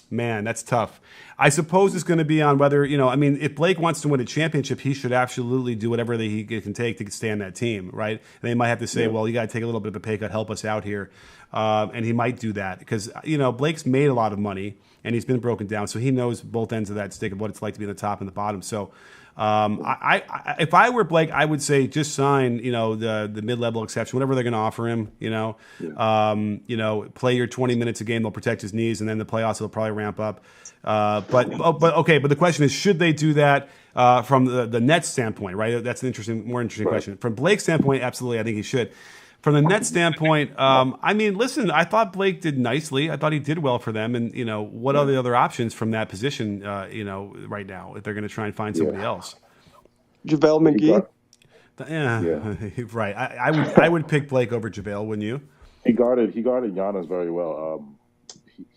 Man, that's tough. I suppose it's going to be on whether if Blake wants to win a championship, he should absolutely do whatever he can take to stay on that team, right? And they might have to say, well, you got to take a little bit of a pay cut, help us out here, and he might do that because Blake's made a lot of money and he's been broken down, so he knows both ends of that stick of what it's like to be in the top and the bottom. So. If I were Blake, I would say just sign, the mid-level exception, whatever they're going to offer him. Play your 20 minutes a game. They'll protect his knees, and then the playoffs will probably ramp up. But the question is, should they do that from the Nets standpoint? Right, that's an more interesting question. From Blake's standpoint, absolutely, I think he should. From the Nets standpoint, listen, I thought Blake did nicely. I thought he did well for them. And, what are the other options from that position, right now, if they're going to try and find somebody else? JaVale McGee? Right. I would pick Blake over JaVale, wouldn't you? He guarded Giannis very well.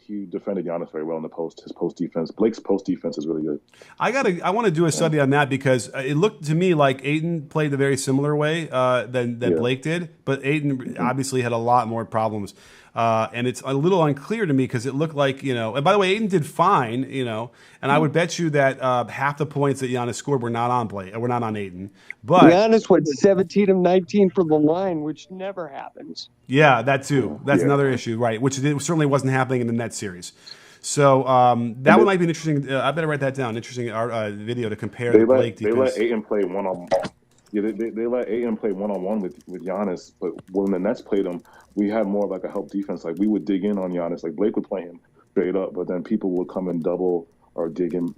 He defended Giannis very well in his post defense. Blake's post defense is really good. I want to do a study on that because it looked to me like Ayton played a very similar way than Blake did, but Ayton obviously had a lot more problems. And it's a little unclear to me because it looked like, and by the way, Ayton did fine, and I would bet you that half the points that Giannis scored were not on Blake, were not on Ayton. But Giannis went 17 of 19 from the line, which never happens. Yeah, that too. That's another issue, right? Which certainly wasn't happening in the Nets series. So that one might be an interesting. I better write that down. Interesting video to compare the Blake defense. They let Ayton play one-on-one. Yeah, they let Ayton play one-on-one with Giannis, but when the Nets played him, we had more of like a help defense. Like we would dig in on Giannis. Like Blake would play him straight up, but then people would come and double or dig in,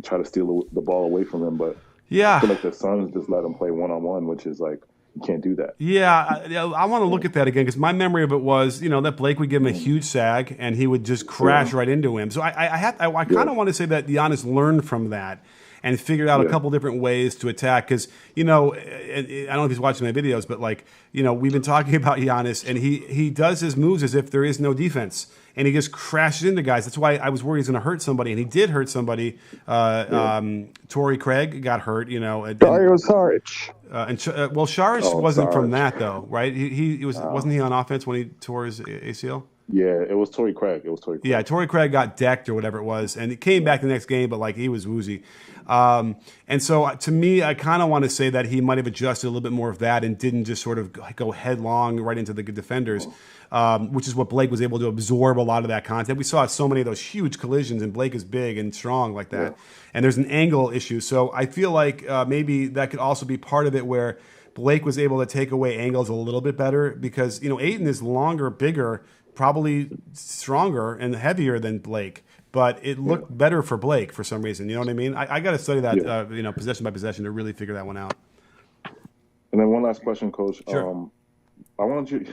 try to steal the ball away from him. But I feel like the Suns just let him play one-on-one, which is like, you can't do that. Yeah, I want to look at that again because my memory of it was, that Blake would give him a huge sag and he would just crash right into him. So I kind of want to say that Giannis learned from that. and figured out a couple different ways to attack. Because, I don't know if he's watching my videos, but we've been talking about Giannis, and he does his moves as if there is no defense. And he just crashes into guys. That's why I was worried he's going to hurt somebody, and he did hurt somebody. Torrey Craig got hurt, Dario Saric. Saric wasn't from that though, right? Wasn't he on offense when he tore his ACL? Yeah, it was Torrey Craig. Yeah, Torrey Craig got decked or whatever it was, and he came back the next game, but he was woozy. And so to me, I kind of want to say that he might have adjusted a little bit more of that and didn't just sort of go headlong right into the good defenders, which is what Blake was able to absorb a lot of that content. We saw so many of those huge collisions, and Blake is big and strong like that. Yeah. And there's an angle issue. So I feel like maybe that could also be part of it where Blake was able to take away angles a little bit better because, Ayton is longer, bigger, probably stronger and heavier than Blake. But it looked better for Blake for some reason. You know what I mean? I got to study that, possession by possession to really figure that one out. And then one last question, Coach. Sure. I want you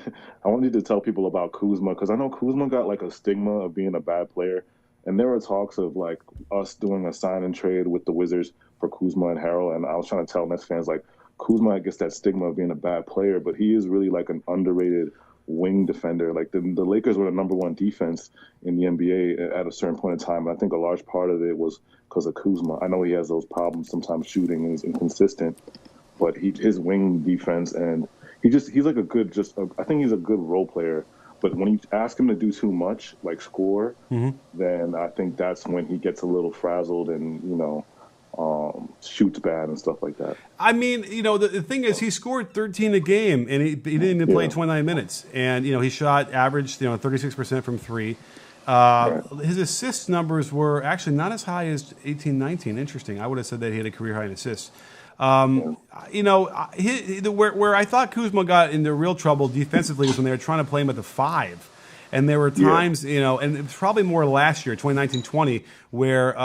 to tell people about Kuzma because I know Kuzma got a stigma of being a bad player, and there were talks of us doing a sign and trade with the Wizards for Kuzma and Harrell. And I was trying to tell Nets fans Kuzma gets that stigma of being a bad player, but he is really an underrated wing defender. The Lakers were the number one defense in the NBA at a certain point in time. And I think a large part of it was because of Kuzma. I know he has those problems sometimes shooting and is inconsistent, but his wing defense and he's I think he's a good role player. But when you ask him to do too much, score, then I think that's when he gets a little frazzled and shoots bad and stuff like that. I mean, the thing is, he scored 13 a game, and he didn't even play 29 minutes. And, he averaged 36% from three. His assist numbers were actually not as high as 18-19. Interesting. I would have said that he had a career high in assists. Where I thought Kuzma got into real trouble defensively was when they were trying to play him at the 5. And there were times, and it was probably more last year, 2019-20, where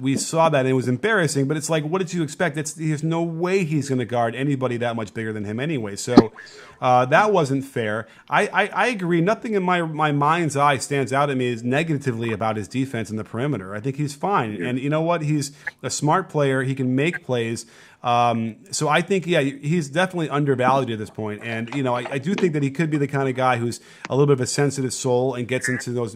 we saw that and it was embarrassing. But it's what did you expect? There's no way he's going to guard anybody that much bigger than him anyway. So that wasn't fair. I agree. Nothing in my mind's eye stands out at me as negatively about his defense in the perimeter. I think he's fine. Yeah. And you know what? He's a smart player. He can make plays. So I think, he's definitely undervalued at this point. And, I do think that he could be the kind of guy who's a little bit of a sensitive soul and gets into those,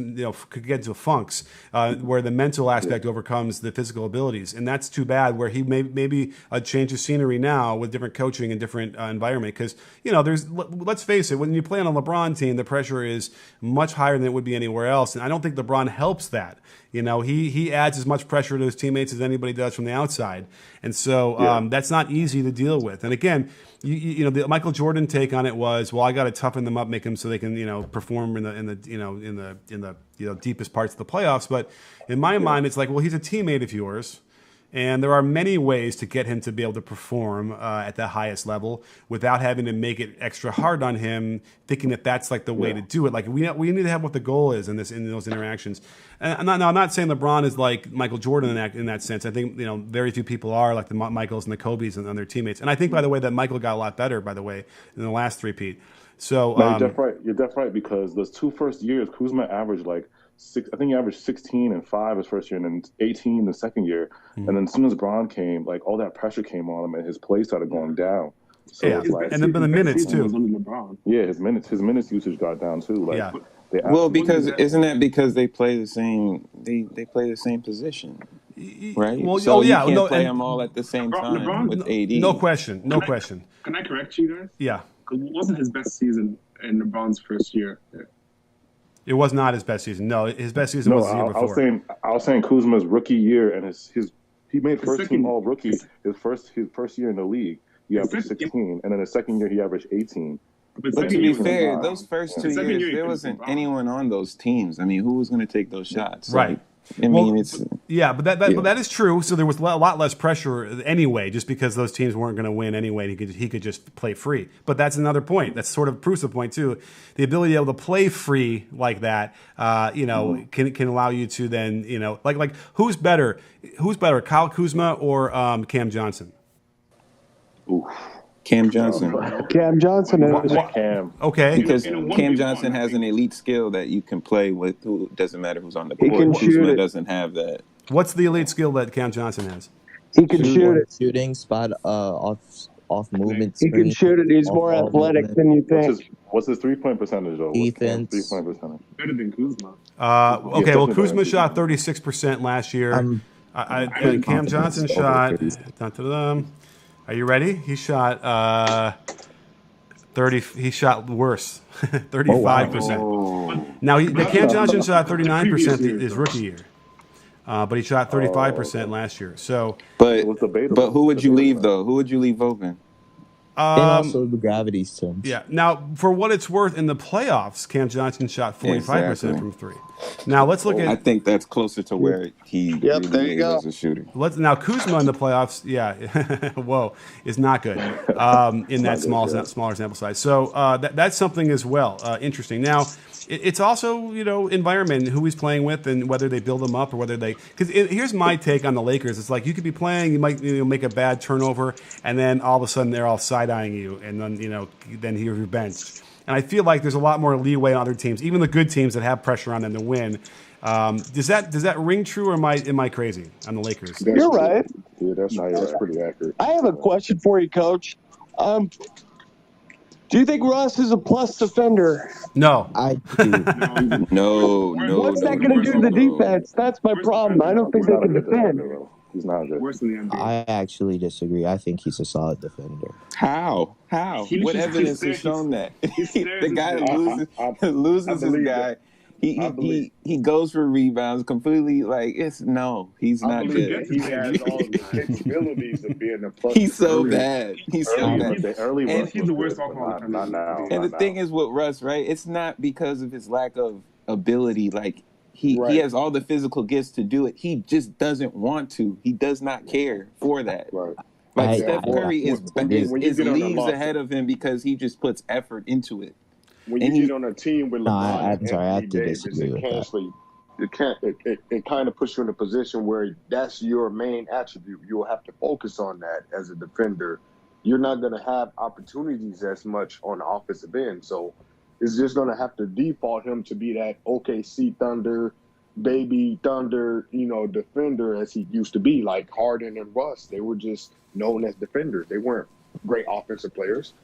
could get into funks where the mental aspect overcomes the physical abilities. And that's too bad where he maybe a change of scenery now with different coaching and different environment. Because, let's face it, when you play on a LeBron team, the pressure is much higher than it would be anywhere else. And I don't think LeBron helps that. He adds as much pressure to his teammates as anybody does from the outside. And so that's not easy to deal with. And again, the Michael Jordan take on it was, well, I got to toughen them up, make them so they can, perform in the deepest parts of the playoffs. But in my mind, it's well, he's a teammate of yours. And there are many ways to get him to be able to perform at the highest level without having to make it extra hard on him, thinking that that's the way to do it. We need to have what the goal is in those interactions. And I'm not saying LeBron is like Michael Jordan in that sense. I think very few people are like the Michaels and the Kobes and their teammates. And I think, by the way, that Michael got a lot better, by the way, in the last three-peat. So no, you're definitely right because those 2 first years, Kuzma averaged I think he averaged 16 and 5 his first year, and then 18 the second year. Mm-hmm. And then as soon as Bron came, all that pressure came on him, and his play started going down. So and then the minutes too. Yeah, his minutes usage got down too. Because isn't that because they play the same? They play the same position, right? Well, so you can't play them all at the same time with AD. No question. Can I correct you guys? Yeah. Because it wasn't his best season in LeBron's first year. Yeah. It was not his best season. No, his best season was the year before. I was saying Kuzma's rookie year and he made first team all rookie his first year in the league. He averaged 16, and then the second year he averaged 18. But to be fair, those first 2 years there wasn't anyone on those teams. I mean, who was going to take those shots? Right. But that is true. So there was a lot less pressure anyway, just because those teams weren't going to win anyway. He could just play free. But that's another point. That's sort of proves the point too. The ability to be able to play free like that, can allow you to then, who's better? Who's better, Kyle Kuzma or Cam Johnson? Ooh. Cam Johnson. Cam Johnson is Cam. Okay. Because Cam Johnson has an elite skill that you can play with. Who doesn't matter who's on the court. He can shoot Kuzma it. doesn't have that. What's the elite skill that Cam Johnson has? He can shoot it. Shooting spot off movement He can screen, shoot it. He's off more ball athletic movement, than you think. What's his 3-point percentage though? What's Cam's defense. 3-point percentage? Better than Kuzma. Okay, well, definitely Kuzma better. shot 36% last year. Pretty Cam confident Johnson it's over shot. 30. Dun-dun-dun. Are you ready? He shot 30. He shot worse, 35%. Now, Cam Johnson shot 39% his rookie year, but he shot 35% last year. So, But was debatable. but who would you leave though? Who would you leave open? And also the gravity sense. yeah. Now, for what it's worth, in the playoffs, Cam Johnson shot 45% Exactly. from three. Now let's look I at think that's closer to where he there really you is go. as a shooter. now Kuzma in the playoffs. Yeah, whoa, is not good in that smaller sample size. So that's something as well. Interesting. Now. It's also, environment, who he's playing with, and whether they build him up or whether they. Because here's my take on the Lakers. It's like you could be playing, you might make a bad turnover, and then all of a sudden they're all side eyeing you, and then you're benched. And I feel like there's a lot more leeway on other teams, even the good teams that have pressure on them to win. Does that ring true, or am I crazy on the Lakers? You're right. Yeah, that's pretty accurate. I have a question for you, Coach. Do you think Russ is a plus defender? No. I do. No. What's that going to do to the defense? That's my problem. I don't think they can defend. He's not good. Worse than the NBA. I actually disagree. I think he's a solid defender. How? What evidence has shown that? The guy loses his guy. He goes for rebounds completely. Like he's not good. He has all the capabilities of being a plus. He's so bad. He's so bad. And he's the worst offensive defender. Not now. And the thing is with Russ, right? It's not because of his lack of ability. Like he has all the physical gifts to do it. He just doesn't want to. He does not care for that. Right. Like Steph Curry is leagues ahead of him because he just puts effort into it. When you get on a team with LeBron and Anthony Davis, it kind of puts you in a position where that's your main attribute. You'll have to focus on that as a defender. You're not going to have opportunities as much on the offensive end. So it's just going to have to default him to be that OKC Thunder, baby Thunder, defender as he used to be, like Harden and Russ. They were just known as defenders. They weren't great offensive players.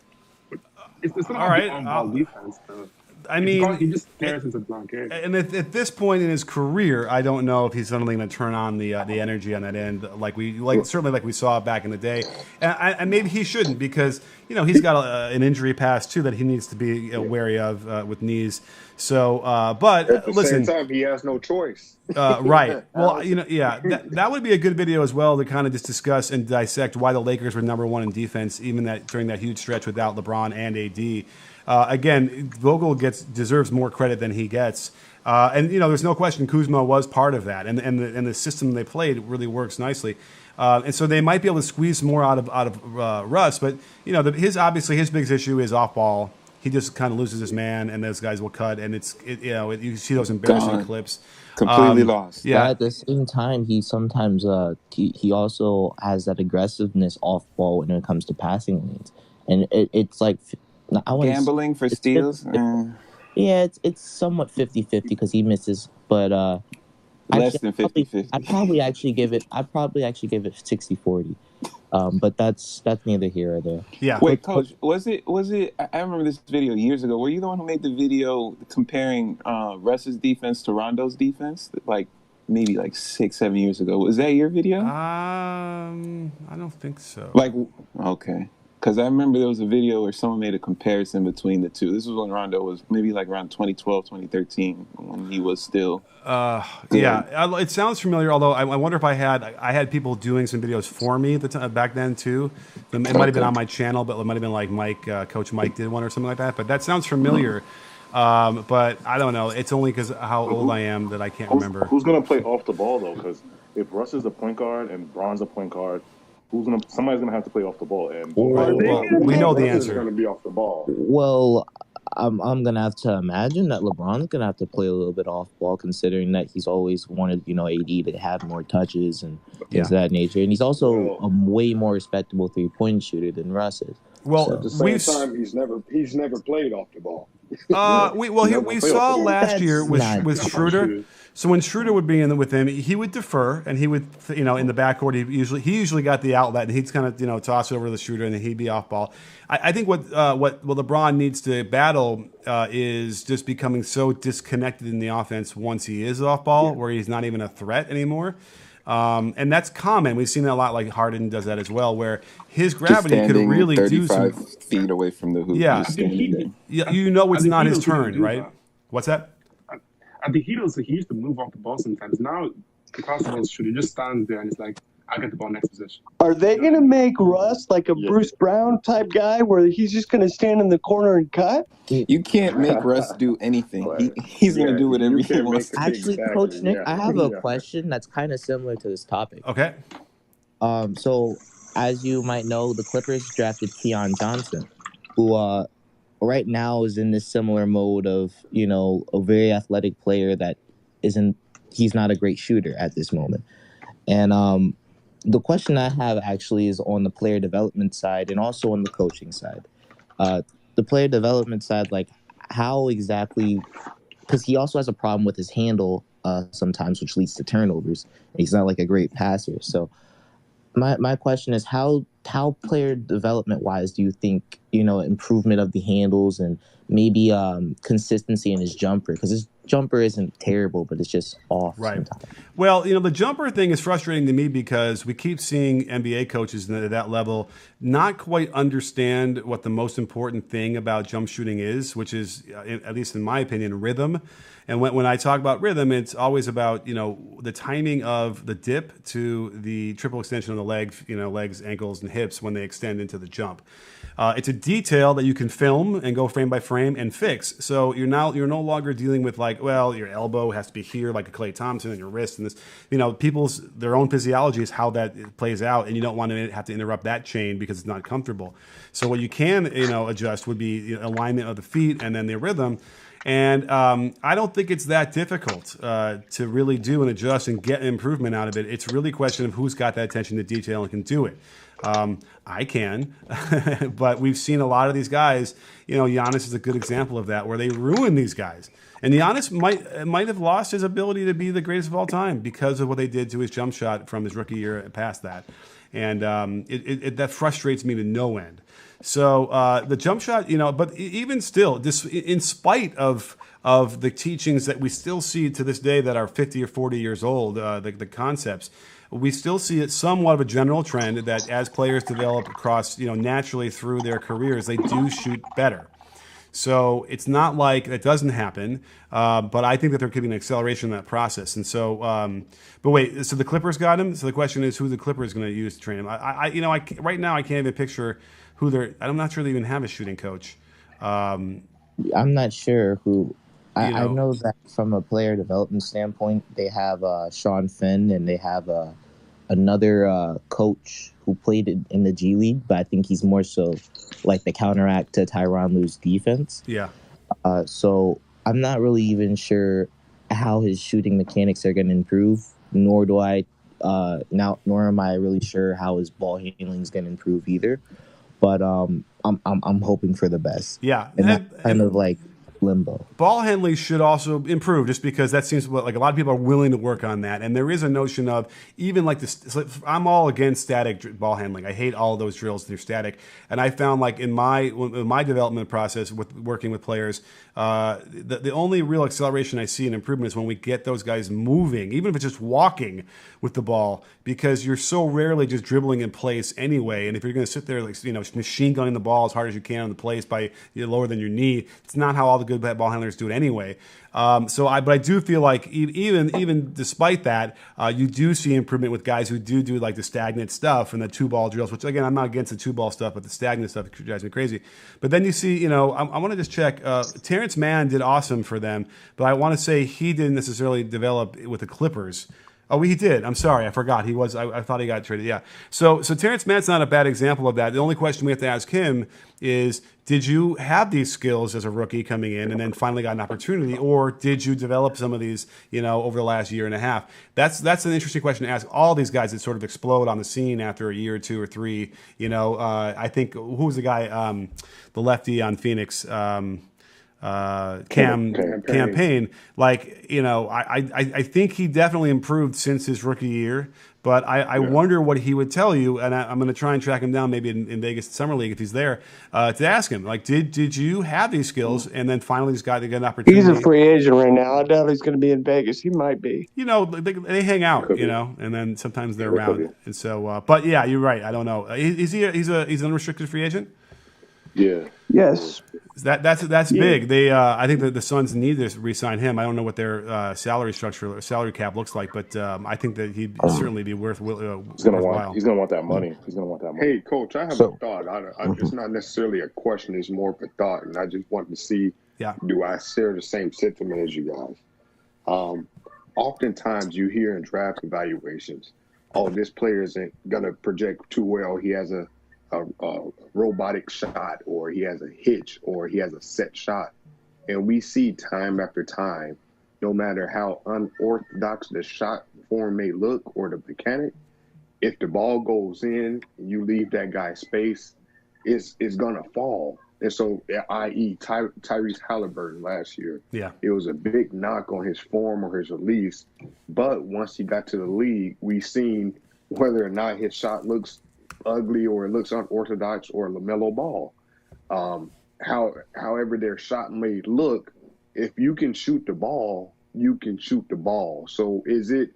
It's not All right. on defense, though. I mean, he just cares as a blank care. And at this point in his career, I don't know if he's suddenly going to turn on the energy on that end, certainly like we saw back in the day, and maybe he shouldn't because he's got an injury past too that he needs to be wary of with knees. So, but at the listen, same time, he has no choice. Right. Well, that would be a good video as well to kind of just discuss and dissect why the Lakers were number one in defense, even during that huge stretch without LeBron and AD. Again, Vogel deserves more credit than he gets, and there's no question Kuzma was part of that, and the system they played really works nicely, and so they might be able to squeeze more out of Russ. But his biggest issue is off ball. He just kind of loses his man, and those guys will cut, and you see those embarrassing clips. Completely lost. Yeah. But at the same time, he sometimes he also has that aggressiveness off ball when it comes to passing lanes, and it's like. Gambling for steals? It's somewhat 50-50 because he misses, but less than 50-50. I'd probably actually give it 60-40. But that's neither here or there. Yeah. Wait, Coach, was it? I remember this video years ago. Were you the one who made the video comparing Russ's defense to Rondo's defense? Maybe 6-7 years ago. Was that your video? I don't think so. Okay. Because I remember there was a video where someone made a comparison between the two. This was when Rondo was maybe around 2012, 2013, when he was still. Yeah, it sounds familiar. Although I wonder if I had people doing some videos for me back then too. It might have been on my channel, but it might have been like Mike, Coach Mike did one or something like that. But that sounds familiar. But I don't know. It's only because how old I am that I can't remember. Who's going to play off the ball though? Because if Russ is a point guard and Bron's a point guard. Somebody's gonna have to play off the ball, and we know the answer. Going to be off the ball. Well, I'm gonna have to imagine that LeBron's gonna have to play a little bit off ball, considering that he's always wanted AD to have more touches and things of that nature, and he's also a way more respectable 3-point shooter than Russ is. Well, at the same time, he's never played off the ball. We saw last year with Schroeder. So when Schroeder would be in with him, he would defer, and he would, in the backcourt, he usually got the outlet, and he'd kind of, toss it over to the Schroeder, and then he'd be off ball. I think what LeBron needs to battle is just becoming so disconnected in the offense once he is off ball, where he's not even a threat anymore. And that's common. We've seen that a lot. Like Harden does that as well, where his gravity could really do some 35 feet away from the hoop. Yeah, it's not his turn, right? What's that? At the Heat, he used to move off the ball sometimes. Now, because of his shooting, he just stands there and it's like, I get the ball next possession. Are they going to make Russ like a Bruce Brown type guy where he's just going to stand in the corner and cut? You can't make Russ do anything. He's going to do whatever he wants. Actually, Coach Nick, I have a question that's kind of similar to this topic. Okay. So, as you might know, the Clippers drafted Keon Johnson, who right now is in this similar mode of, a very athletic player that he's not a great shooter at this moment. And the question I have actually is on the player development side and also on the coaching side. The player development side, like how exactly, because he also has a problem with his handle sometimes, which leads to turnovers. He's not like a great passer. So my question is how player development wise do you think, improvement of the handles and maybe consistency in his jumper? Because his jumper isn't terrible, but it's just off sometimes. Well, the jumper thing is frustrating to me because we keep seeing NBA coaches at that level not quite understand what the most important thing about jump shooting is, which is, at least in my opinion, rhythm. And when I talk about rhythm, it's always about, the timing of the dip to the triple extension of the legs, legs, ankles, and hips when they extend into the jump. It's a detail that you can film and go frame by frame and fix. So you're no longer dealing with your elbow has to be here like a Klay Thompson and your wrist and this. Their own physiology is how that plays out, and you don't want to have to interrupt that chain because it's not comfortable. So what you can adjust would be alignment of the feet and then the rhythm. And I don't think it's that difficult to really do and adjust and get improvement out of it. It's really a question of who's got that attention to detail and can do it. I can, but we've seen a lot of these guys. Giannis is a good example of that, where they ruin these guys. And Giannis might have lost his ability to be the greatest of all time because of what they did to his jump shot from his rookie year past that. And that frustrates me to no end. So the jump shot, but even still, in spite of the teachings that we still see to this day that are 50 or 40 years old, the concepts, we still see it somewhat of a general trend that as players develop across, naturally through their careers, they do shoot better. So it's not like that doesn't happen, but I think that there could be an acceleration in that process. And so, but wait, so the Clippers got him. So the question is, who the Clippers going to use to train him? Right now I can't even picture who they're. I'm not sure they even have a shooting coach. I'm not sure who. I know that from a player development standpoint, they have Sean Finn and they have another coach who played in the G League, but I think he's more so like the counteract to Tyronn Lue's defense. Yeah. So I'm not really even sure how his shooting mechanics are going to improve, nor am I really sure how his ball handling is going to improve either. But I'm hoping for the best. Yeah. And that kind of like limbo. Ball handling should also improve, just because that seems like a lot of people are willing to work on that. And there is a notion of even like this. So I'm all against static ball handling. I hate all of those drills that are static. And I found like in my development process with working with players, the only real acceleration I see in improvement is when we get those guys moving, even if it's just walking with the ball, because you're so rarely just dribbling in place anyway. And if you're going to sit there like machine gunning the ball as hard as you can on the place by lower than your knee, it's not how all the good ball handlers do it anyway. But I do feel like even despite that, you do see improvement with guys who do like the stagnant stuff and the 2-ball drills, which again, I'm not against the 2-ball stuff, but the stagnant stuff drives me crazy. But then you see, I want to just check, Terrence Mann did awesome for them, but I want to say he didn't necessarily develop with the Clippers. Oh, he did. I'm sorry. I forgot. He was. I thought he got traded. Yeah. So Terrence Mann's not a bad example of that. The only question we have to ask him is, did you have these skills as a rookie coming in and then finally got an opportunity, or did you develop some of these, over the last year and a half? That's an interesting question to ask all these guys that sort of explode on the scene after a year or two or three. I think, who was the guy, the lefty on Phoenix? campaign. Like, you know, I think he definitely improved since his rookie year. But I wonder what he would tell you, and I'm going to try and track him down maybe in Vegas Summer League if he's there, to ask him, like, did you have these skills and then finally just got to get an opportunity? He's a free agent right now. I doubt he's going to be in Vegas. He might be. You know, they hang out, you know, and then sometimes they're around. And so, but yeah, you're right. I don't know. He's an unrestricted free agent? Yeah. Yes. That's big. They I think that the Suns need to re-sign him. I don't know what their salary structure or salary cap looks like, but I think that he'd certainly be worthwhile. He's gonna want that money. He's gonna want that money. Hey, Coach, I have a thought. It's not necessarily a question. It's more of a thought, and I just wanted to see, do I share the same sentiment as you guys? Oftentimes, you hear in draft evaluations, "Oh, this player isn't gonna project too well. He has a robotic shot, or he has a hitch, or he has a set shot." And we see time after time, no matter how unorthodox the shot form may look or the mechanic, if the ball goes in and you leave that guy space, it's gonna fall. And so, i.e. Tyrese Halliburton last year, it was a big knock on his form or his release. But once he got to the league, we seen whether or not his shot looks ugly or it looks unorthodox or a LaMelo Ball. However their shot may look, if you can shoot the ball, you can shoot the ball. So is it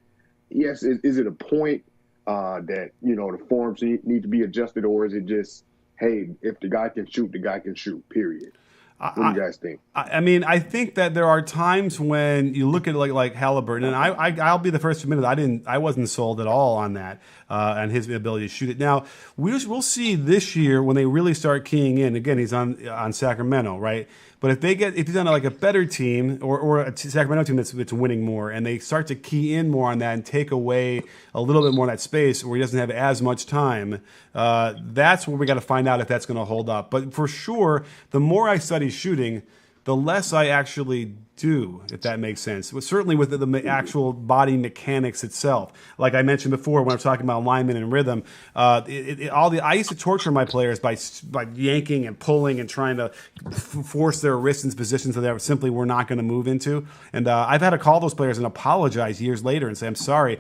a point that, you know, the forms need to be adjusted, or is it just, hey, if the guy can shoot, the guy can shoot, period? What do you guys think? I mean, I think that there are times when you look at like Halliburton, and I'll be the first to admit that I wasn't sold at all on that and his ability to shoot it. Now we'll see this year when they really start keying in. Again, he's on Sacramento, right? But if he's on like a better team or a Sacramento team that's winning more, and they start to key in more on that and take away a little bit more of that space where he doesn't have as much time, that's where we got to find out if that's going to hold up. But for sure, the more I study shooting, the less I actually do, if that makes sense. But certainly with the actual body mechanics itself. Like I mentioned before when I was talking about alignment and rhythm, I used to torture my players by yanking and pulling and trying to force their wrists into positions that they simply were not going to move into. And I've had to call those players and apologize years later and say, I'm sorry.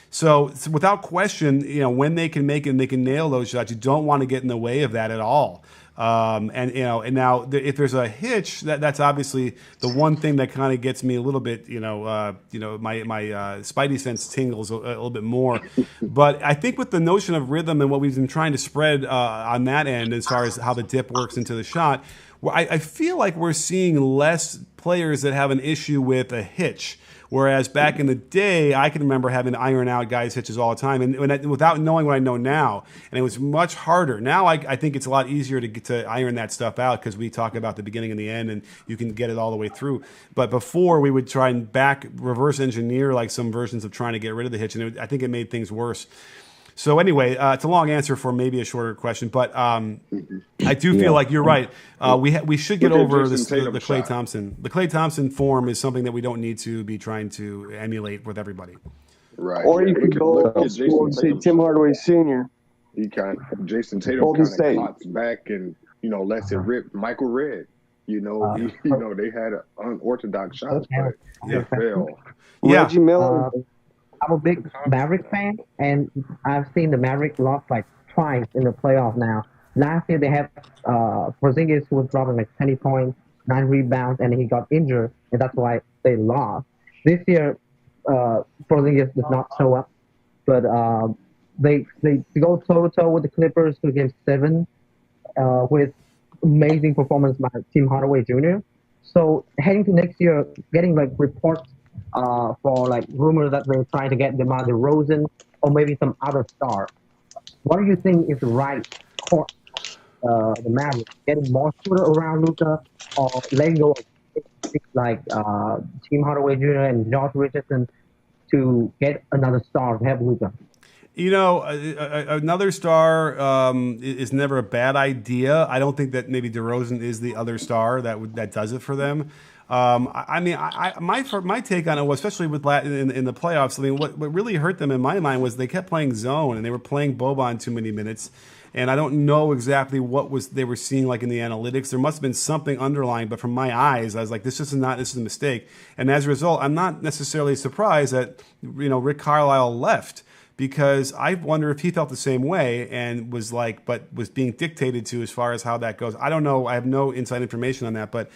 So without question, you know, when they can make it and they can nail those shots, you don't want to get in the way of that at all. And now if there's a hitch, that's obviously the one thing that kind of gets me a little bit, my spidey sense tingles a little bit more. But I think with the notion of rhythm and what we've been trying to spread on that end, as far as how the dip works into the shot, I feel like we're seeing less players that have an issue with a hitch. Whereas back in the day, I can remember having to iron out guys' hitches all the time, and without knowing what I know now, and it was much harder. Now I think it's a lot easier to get to iron that stuff out because we talk about the beginning and the end, and you can get it all the way through. But before, we would try and reverse engineer like some versions of trying to get rid of the hitch, and I think it made things worse. So anyway, it's a long answer for maybe a shorter question, but I do feel like you're right. We should get over the Klay Thompson. The Klay Thompson form is something that we don't need to be trying to emulate with everybody. Right. Or you could go and say Tim Hardaway Sr. Jason Tatum kind of pops back and, lets it rip. Michael Redd, they had an unorthodox shot, but it failed. Reggie Miller. I'm a big Maverick fan, and I've seen the Maverick lost like twice in the playoff now. Last year they had Porzingis who was dropping like 20 points, 9 rebounds, and he got injured, and that's why they lost. This year, Porzingis does not show up, but they go toe-to-toe with the Clippers to Game 7 with amazing performance by Tim Hardaway Jr. So heading to next year, getting like reports for like rumors that they're trying to get DeMar DeRozan or maybe some other star. What do you think is the right course? The Mavericks getting more shooter around Luka, or letting go of like Tim Hardaway Jr. and Josh Richardson to get another star to have Luka? Another star is never a bad idea. I don't think that maybe DeRozan is the other star that does it for them. My take on it was, especially with in the playoffs, what really hurt them in my mind was they kept playing zone and they were playing Boban too many minutes. and I don't know exactly what they were seeing like in the analytics. There must have been something underlying, but from my eyes, I was like, this is a mistake. And as a result, I'm not necessarily surprised that Rick Carlisle left, because I wonder if he felt the same way and was being dictated to as far as how that goes. I don't know. I have no inside information on that, but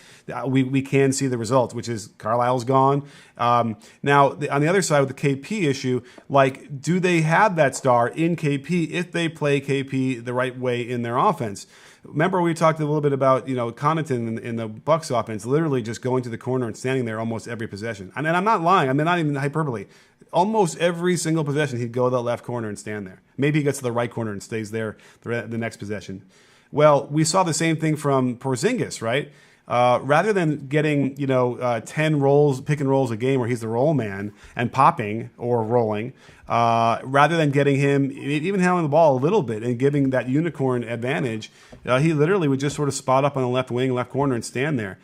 we can see the results, which is Carlisle's gone. Now, on the other side with the KP issue, like, do they have that star in KP if they play KP the right way in their offense? Remember, we talked a little bit about, Connaughton in the Bucks offense, literally just going to the corner and standing there almost every possession. And I'm not lying. I mean, not even hyperbole. Almost every single possession, he'd go to the left corner and stand there. Maybe he gets to the right corner and stays there the next possession. Well, we saw the same thing from Porzingis, right? Rather than getting 10 rolls, pick and rolls a game where he's the roll man and popping or rolling, rather than getting him even handling the ball a little bit and giving that unicorn advantage, he literally would just sort of spot up on the left wing, left corner, and stand there.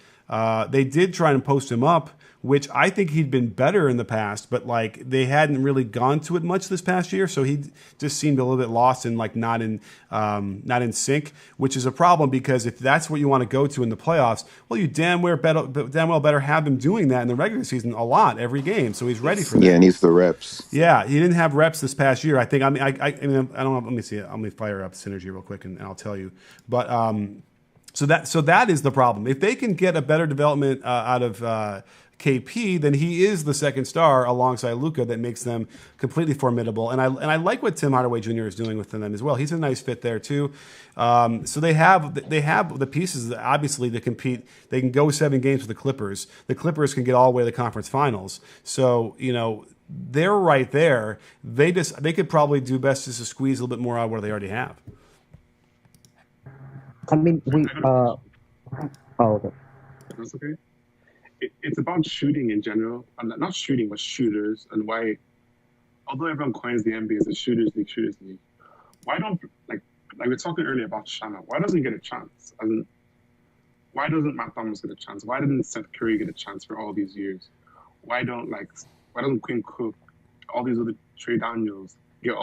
They did try and post him up, which I think he'd been better in the past, but like they hadn't really gone to it much this past year, so he just seemed a little bit lost and like not in sync, which is a problem, because if that's what you want to go to in the playoffs, well, you damn well better have him doing that in the regular season a lot every game, so he's ready for that. Yeah, needs the reps. Yeah, he didn't have reps this past year. I think. I mean, I don't know. Let me see it. Let me fire up Synergy real quick, and I'll tell you. But so that is the problem. If they can get a better development out of KP, then he is the second star alongside Luka that makes them completely formidable. And I like what Tim Hardaway Jr. is doing with them as well. He's a nice fit there too. So they have the pieces, obviously, to compete. They can go 7 games with the Clippers. The Clippers can get all the way to the conference finals. So they're right there. They could probably do best just to squeeze a little bit more out of what they already have. I mean, okay. That's okay. It's about shooting in general, and not shooting, but shooters, and why. Although everyone coins the NBA as a shooters league, why don't like we were talking earlier about Shanna? Why doesn't he get a chance? Why doesn't Matt Thomas get a chance? Why didn't Seth Curry get a chance for all these years? Why doesn't Quinn Cook, all these other Trey Daniels get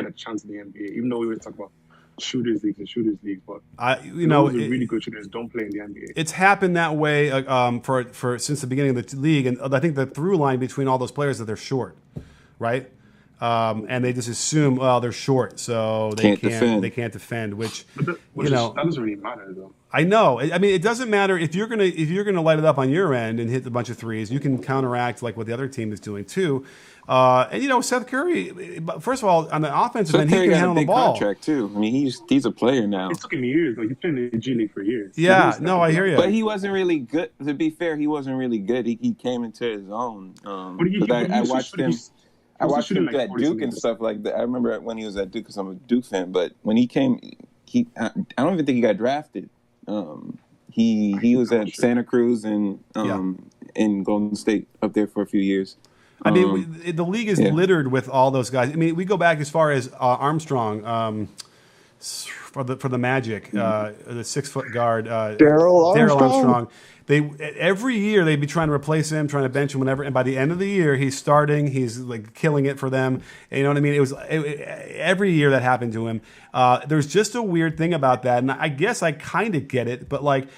a chance in the NBA? Even though we were talking about shooters leagues, but really good shooters don't play in the NBA. It's happened that way for since the beginning of the league, and I think the through line between all those players is that they're short, right? And they just assume, well, they're short, so they can't defend. Which that doesn't really matter, though. I know. I mean, it doesn't matter if you're gonna light it up on your end and hit a bunch of threes. You can counteract like what the other team is doing too. And Seth Curry, first of all, on the offensive end, he can handle the ball. Contract too. I mean, he's a player now. It took him years. Like, he's been in the G League for years. Yeah, no, I hear you. But he wasn't really good. To be fair, he wasn't really good. He came into his own. I watched him. I watched him at Duke and stuff like that. I remember when he was at Duke because I'm a Duke fan. But when he came, I don't even think he got drafted. He was at Santa Cruz and in Golden State up there for a few years. I mean, the league is littered with all those guys. I mean, we go back as far as Armstrong for the Magic, the 6-foot guard, Daryl Armstrong. Every year they'd be trying to replace him, trying to bench him, whatever. And by the end of the year, he's starting. He's like killing it for them. And you know what I mean? Every year that happened to him. There's just a weird thing about that, and I guess I kind of get it. But like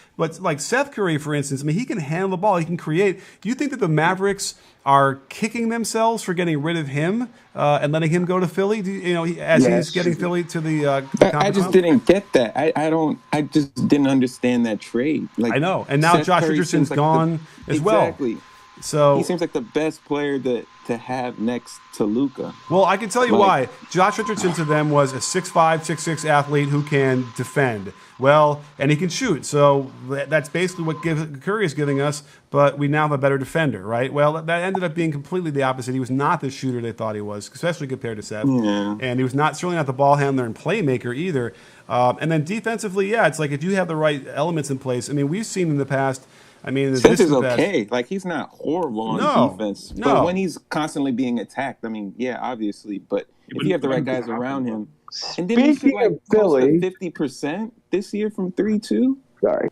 Seth Curry, for instance, I mean, he can handle the ball. He can create. Do you think that the Mavericks are kicking themselves for getting rid of him and letting him go to Philly? He's getting Philly to the I just didn't get that. I just didn't understand that trade. Like, I know, and now Josh Richardson's gone as well. Exactly. So he seems like the best player to have next to Luka. Well, I can tell you why. Josh Richardson to them was a 6'5", 6'6" athlete who can defend well, and he can shoot. So that's basically what Curry is giving us, but we now have a better defender, right? Well, that ended up being completely the opposite. He was not the shooter they thought he was, especially compared to Seth. Yeah. And he was certainly not the ball handler and playmaker either. And then defensively, it's like if you have the right elements in place. I mean, we've seen in the past. I mean, Seth is okay. Like, he's not horrible on defense. But when he's constantly being attacked, I mean, yeah, obviously. But if you have the right guys around him. And didn't he shoot like close to 50% this year from 3 too? Sorry.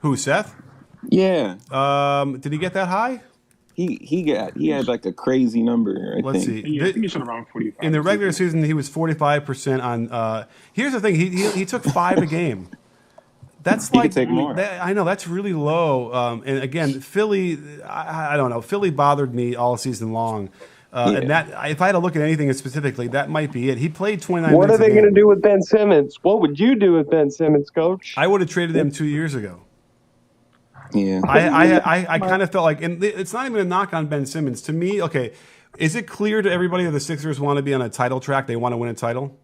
Who, Seth? Yeah. Did he get that high? He had like a crazy number. Let's think. see. Yeah, I think he shot around 45. In the regular season, he was 45% on. Here's the thing: he took 5 a game. That's He like could take more. I know that's really low. And again, Philly, I don't know. Philly bothered me all season long. And that if I had to look at anything specifically, that might be it. He played 29 What minutes are they a game. going to do with Ben Simmons? What would you do with Ben Simmons, Coach? I would have traded him 2 years ago. Yeah. I kind of felt like, and it's not even a knock on Ben Simmons. To me, okay, is it clear to everybody that the Sixers want to be on a title track? They want to win a title?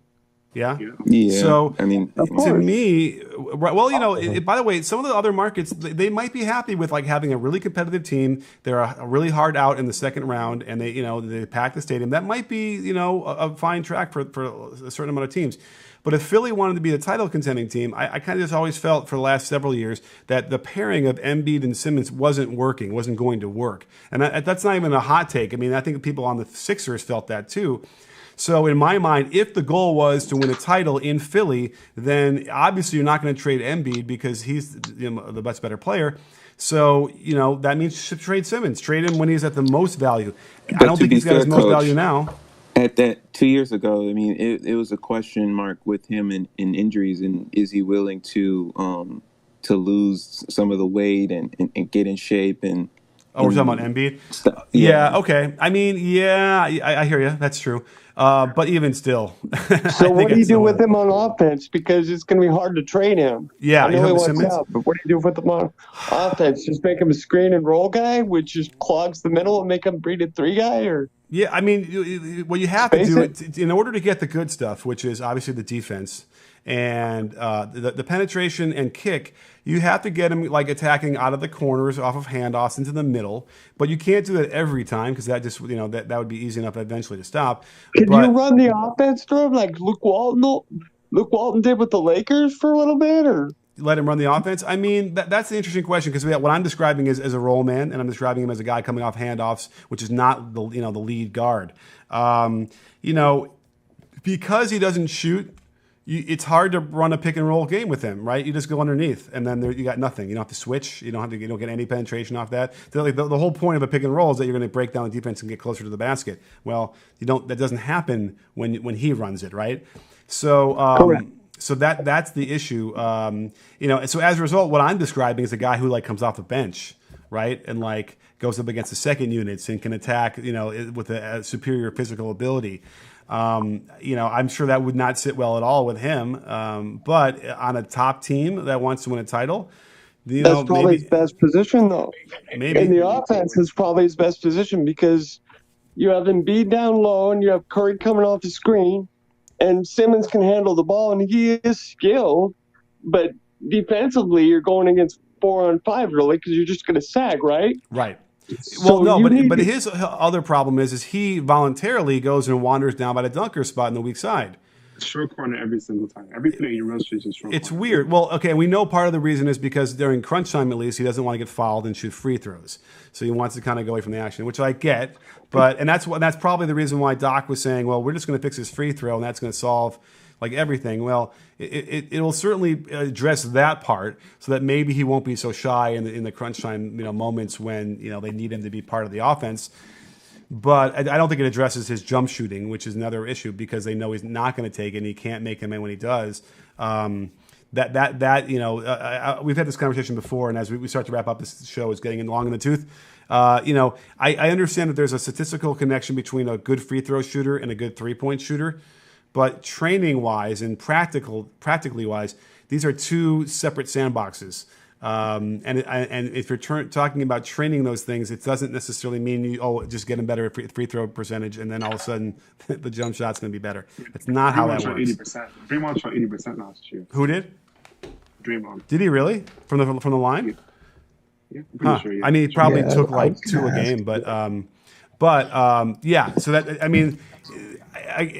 Yeah. Yeah. So I mean, to me, well, you know, by the way, some of the other markets they might be happy with like having a really competitive team. They're really hard out in the second round, and they pack the stadium. That might be a fine track for a certain amount of teams. But if Philly wanted to be a title contending team, I kind of just always felt for the last several years that the pairing of Embiid and Simmons wasn't going to work. And that's not even a hot take. I mean, I think people on the Sixers felt that too. So in my mind, if the goal was to win a title in Philly, then obviously you're not going to trade Embiid because he's the much better player. So, that means you should trade Simmons. Trade him when he's at the most value. I don't think he's got his most value now. At that 2 years ago, I mean, it was a question mark with him and injuries, and is he willing to lose some of the weight and get in shape and. Oh, we're talking about Embiid? Yeah, okay. I mean, I hear you. That's true. But even still. So what do you do with him on offense? Because it's going to be hard to trade him. Yeah. I know he wants out, but what do you do with him on offense? Just make him a screen and roll guy, which just clogs the middle and make him beat a 3 guy? Or yeah, I mean, what you have to do in order to get the good stuff, which is obviously the defense and the penetration and kick, you have to get him like attacking out of the corners, off of handoffs into the middle. But you can't do that every time because that just that would be easy enough eventually to stop. Could you run the offense through him like Luke Walton did with the Lakers for a little bit, or let him run the offense? I mean, that's the interesting question because what I'm describing is as a role man, and I'm describing him as a guy coming off handoffs, which is not the lead guard. Because he doesn't shoot. It's hard to run a pick and roll game with him, right? You just go underneath, and then you got nothing. You don't have to switch. You don't get any penetration off that. The whole point of a pick and roll is that you're going to break down the defense and get closer to the basket. Well, that doesn't happen when he runs it, right? So correct. So that's the issue. So as a result, what I'm describing is a guy who comes off the bench, right, and goes up against the second units and can attack, with a superior physical ability. I'm sure that would not sit well at all with him. But on a top team that wants to win a title, that's probably his best position, though. Maybe. And the offense is probably his best position because you have Embiid down low and you have Curry coming off the screen, and Simmons can handle the ball, and he is skilled. But defensively, you're going against 4-on-5 really because you're just going to sag, right? Right. So well, no, but his other problem is he voluntarily goes and wanders down by the dunker spot in the weak side. Short corner every single time. Everything he runs is just short. It's corner. weird. Well, okay, we know part of the reason is because during crunch time, at least, he doesn't want to get fouled and shoot free throws. So he wants to kind of go away from the action, which I get. And that's probably the reason why Doc was saying, well, we're just going to fix his free throw, and that's going to solve everything. Well, it will certainly address that part so that maybe he won't be so shy in the crunch time moments when they need him to be part of the offense. But I don't think it addresses his jump shooting, which is another issue because they know he's not going to take it and he can't make him in when he does. We've had this conversation before, and as we start to wrap up, this show is getting long in the tooth. I understand that there's a statistical connection between a good free throw shooter and a good 3-point shooter. But training-wise and practically wise, these are two separate sandboxes. And if you're talking about training those things, it doesn't necessarily mean just getting better at free throw percentage, and then all of a sudden the jump shot's going to be better. That's not how that works. Draymond shot 80% last year. Who did? Draymond. Did he really from the line? Yeah, I'm pretty sure. Yeah. I mean, he probably took 2 a game, but yeah. So that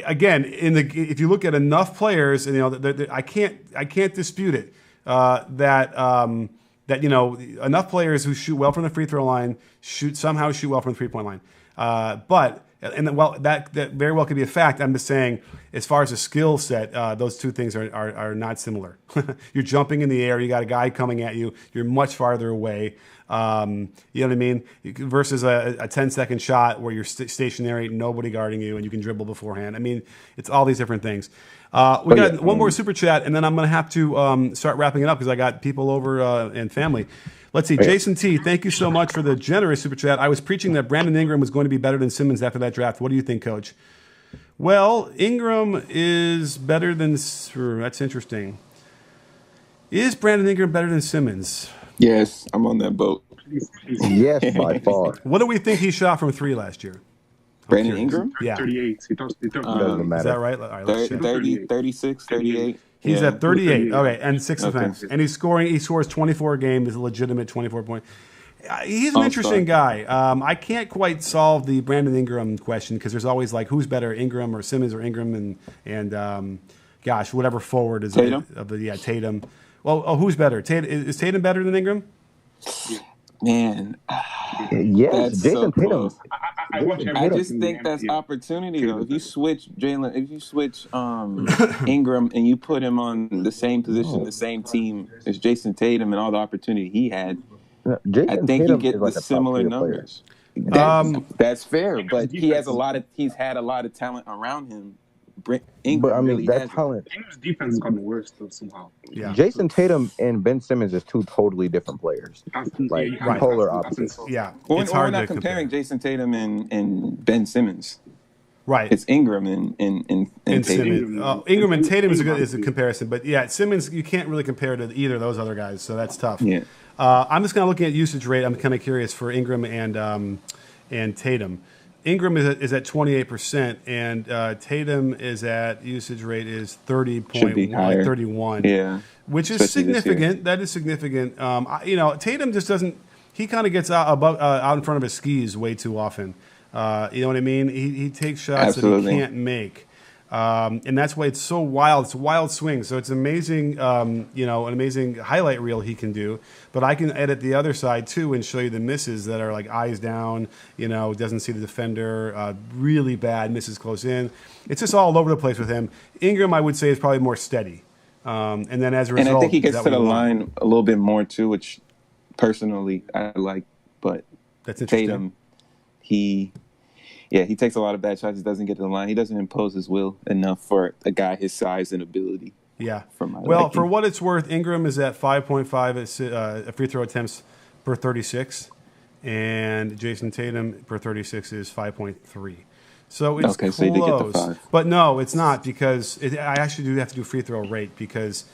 again, if you look at enough players, and I can't dispute it that enough players who shoot well from the free throw line somehow shoot well from the 3-point line. But And well, that very well could be a fact. I'm just saying, as far as a skill set, those two things are not similar. You're jumping in the air. You got a guy coming at you. You're much farther away. You know what I mean? Versus a 10-second shot where you're stationary, nobody guarding you, and you can dribble beforehand. I mean, it's all these different things. We got one more super chat, and then I'm going to have to start wrapping it up because I got people over and family. Let's see. Jason T, thank you so much for the generous super chat. I was preaching that Brandon Ingram was going to be better than Simmons after that draft. What do you think, Coach? Well, Ingram is better than... That's interesting. Is Brandon Ingram better than Simmons? Yes, I'm on that boat. Yes, by far. What do we think he shot from 3 last year? Brandon Ingram? Yeah. 38. He doesn't matter. Is that right? All right, let's check. 30, 36, 38. He's at 38. Okay, and 6 Okay. offense. And he's scoring. He scores 24 a game. Is a legitimate 24 point. He's an interesting guy. I can't quite solve the Brandon Ingram question because there's always like who's better, Ingram or Simmons or Ingram and gosh, whatever forward is Tatum. Tatum. Well, who's better? Is Tatum better than Ingram? Man, Yes, that's Jason so Tatum. close. I watch every I just game think in the that's NBA. opportunity though. If you switch Ingram and you put him on the same position, the same team as Jason Tatum and all the opportunity he had, Jason I think Tatum you get is like the a top similar tier player. numbers. That's fair, but he's had a lot of talent around him. Ingram But I mean, really that has talent. Ingram's defense has gotten worse though somehow. Yeah. Jason Tatum and Ben Simmons is two totally different players. Like polar opposites. Yeah. We're It's hard not to comparing compare. Jason Tatum and Ben Simmons. Right. It's Ingram and And Tatum. Simmons. Ingram and Tatum is a comparison, but yeah, Simmons you can't really compare to either of those other guys, so that's tough. Yeah. I'm just kind of looking at usage rate. I'm kind of curious for Ingram and Tatum. Ingram is at 28%, and Tatum is at usage rate is Should be higher. 31. Yeah. Which is Especially this year. significant. That is significant. Tatum just doesn't. He kind of gets out in front of his skis way too often. You know what I mean? He takes shots Absolutely. that he can't make. And that's why it's so wild. It's a wild swing. So it's amazing, an amazing highlight reel he can do. But I can edit the other side too and show you the misses that are like eyes down, doesn't see the defender, really bad, misses close in. It's just all over the place with him. Ingram, I would say, is probably more steady. And then as a result, And I think he is gets that to what the you want? line a little bit more too, which personally I like. But That's interesting. Tatum, he takes a lot of bad shots. He doesn't get to the line. He doesn't impose his will enough for a guy his size and ability. Yeah. For my Well, liking. for what it's worth, Ingram is at 5.5 free throw attempts per 36, and Jason Tatum per 36 is 5.3. So it's Okay, close. so you did get the 5. But no, it's not because I actually do have to do free throw rate because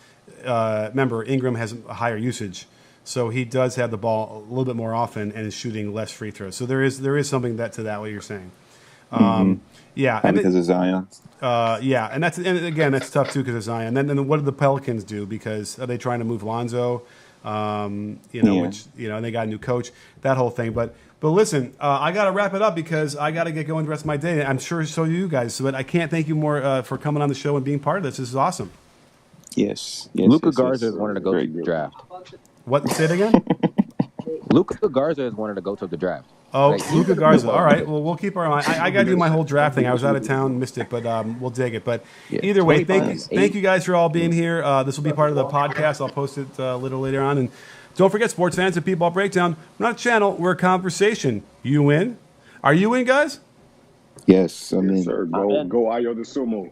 remember Ingram has a higher usage. So he does have the ball a little bit more often and is shooting less free throws. So there is something to that what you're saying. Yeah, Probably because of Zion. yeah, and again that's tough too because of Zion. Then what did the Pelicans do? Because are they trying to move Lonzo? Which and they got a new coach. That whole thing. But listen, I got to wrap it up because I got to get going the rest of my day. I'm sure so do you guys. So, but I can't thank you more for coming on the show and being part of this. This is awesome. Yes. Luka Garza is wanting to go to the draft. What? Say it again. Luka Garza is wanting to go to the draft. Oh, Luka Garza. All right. Well, we'll keep our eye. I got to do my whole draft thing. I was out of town, missed it, but we'll dig it. But either way, thank you guys for all being here. This will be part of the podcast. I'll post it a little later on. And don't forget, sports fans at B-Ball Breakdown, we're not a channel. We're a conversation. You in? Are you in, guys? Yes, I mean, Yes, sir. Go Ayo the Sumo.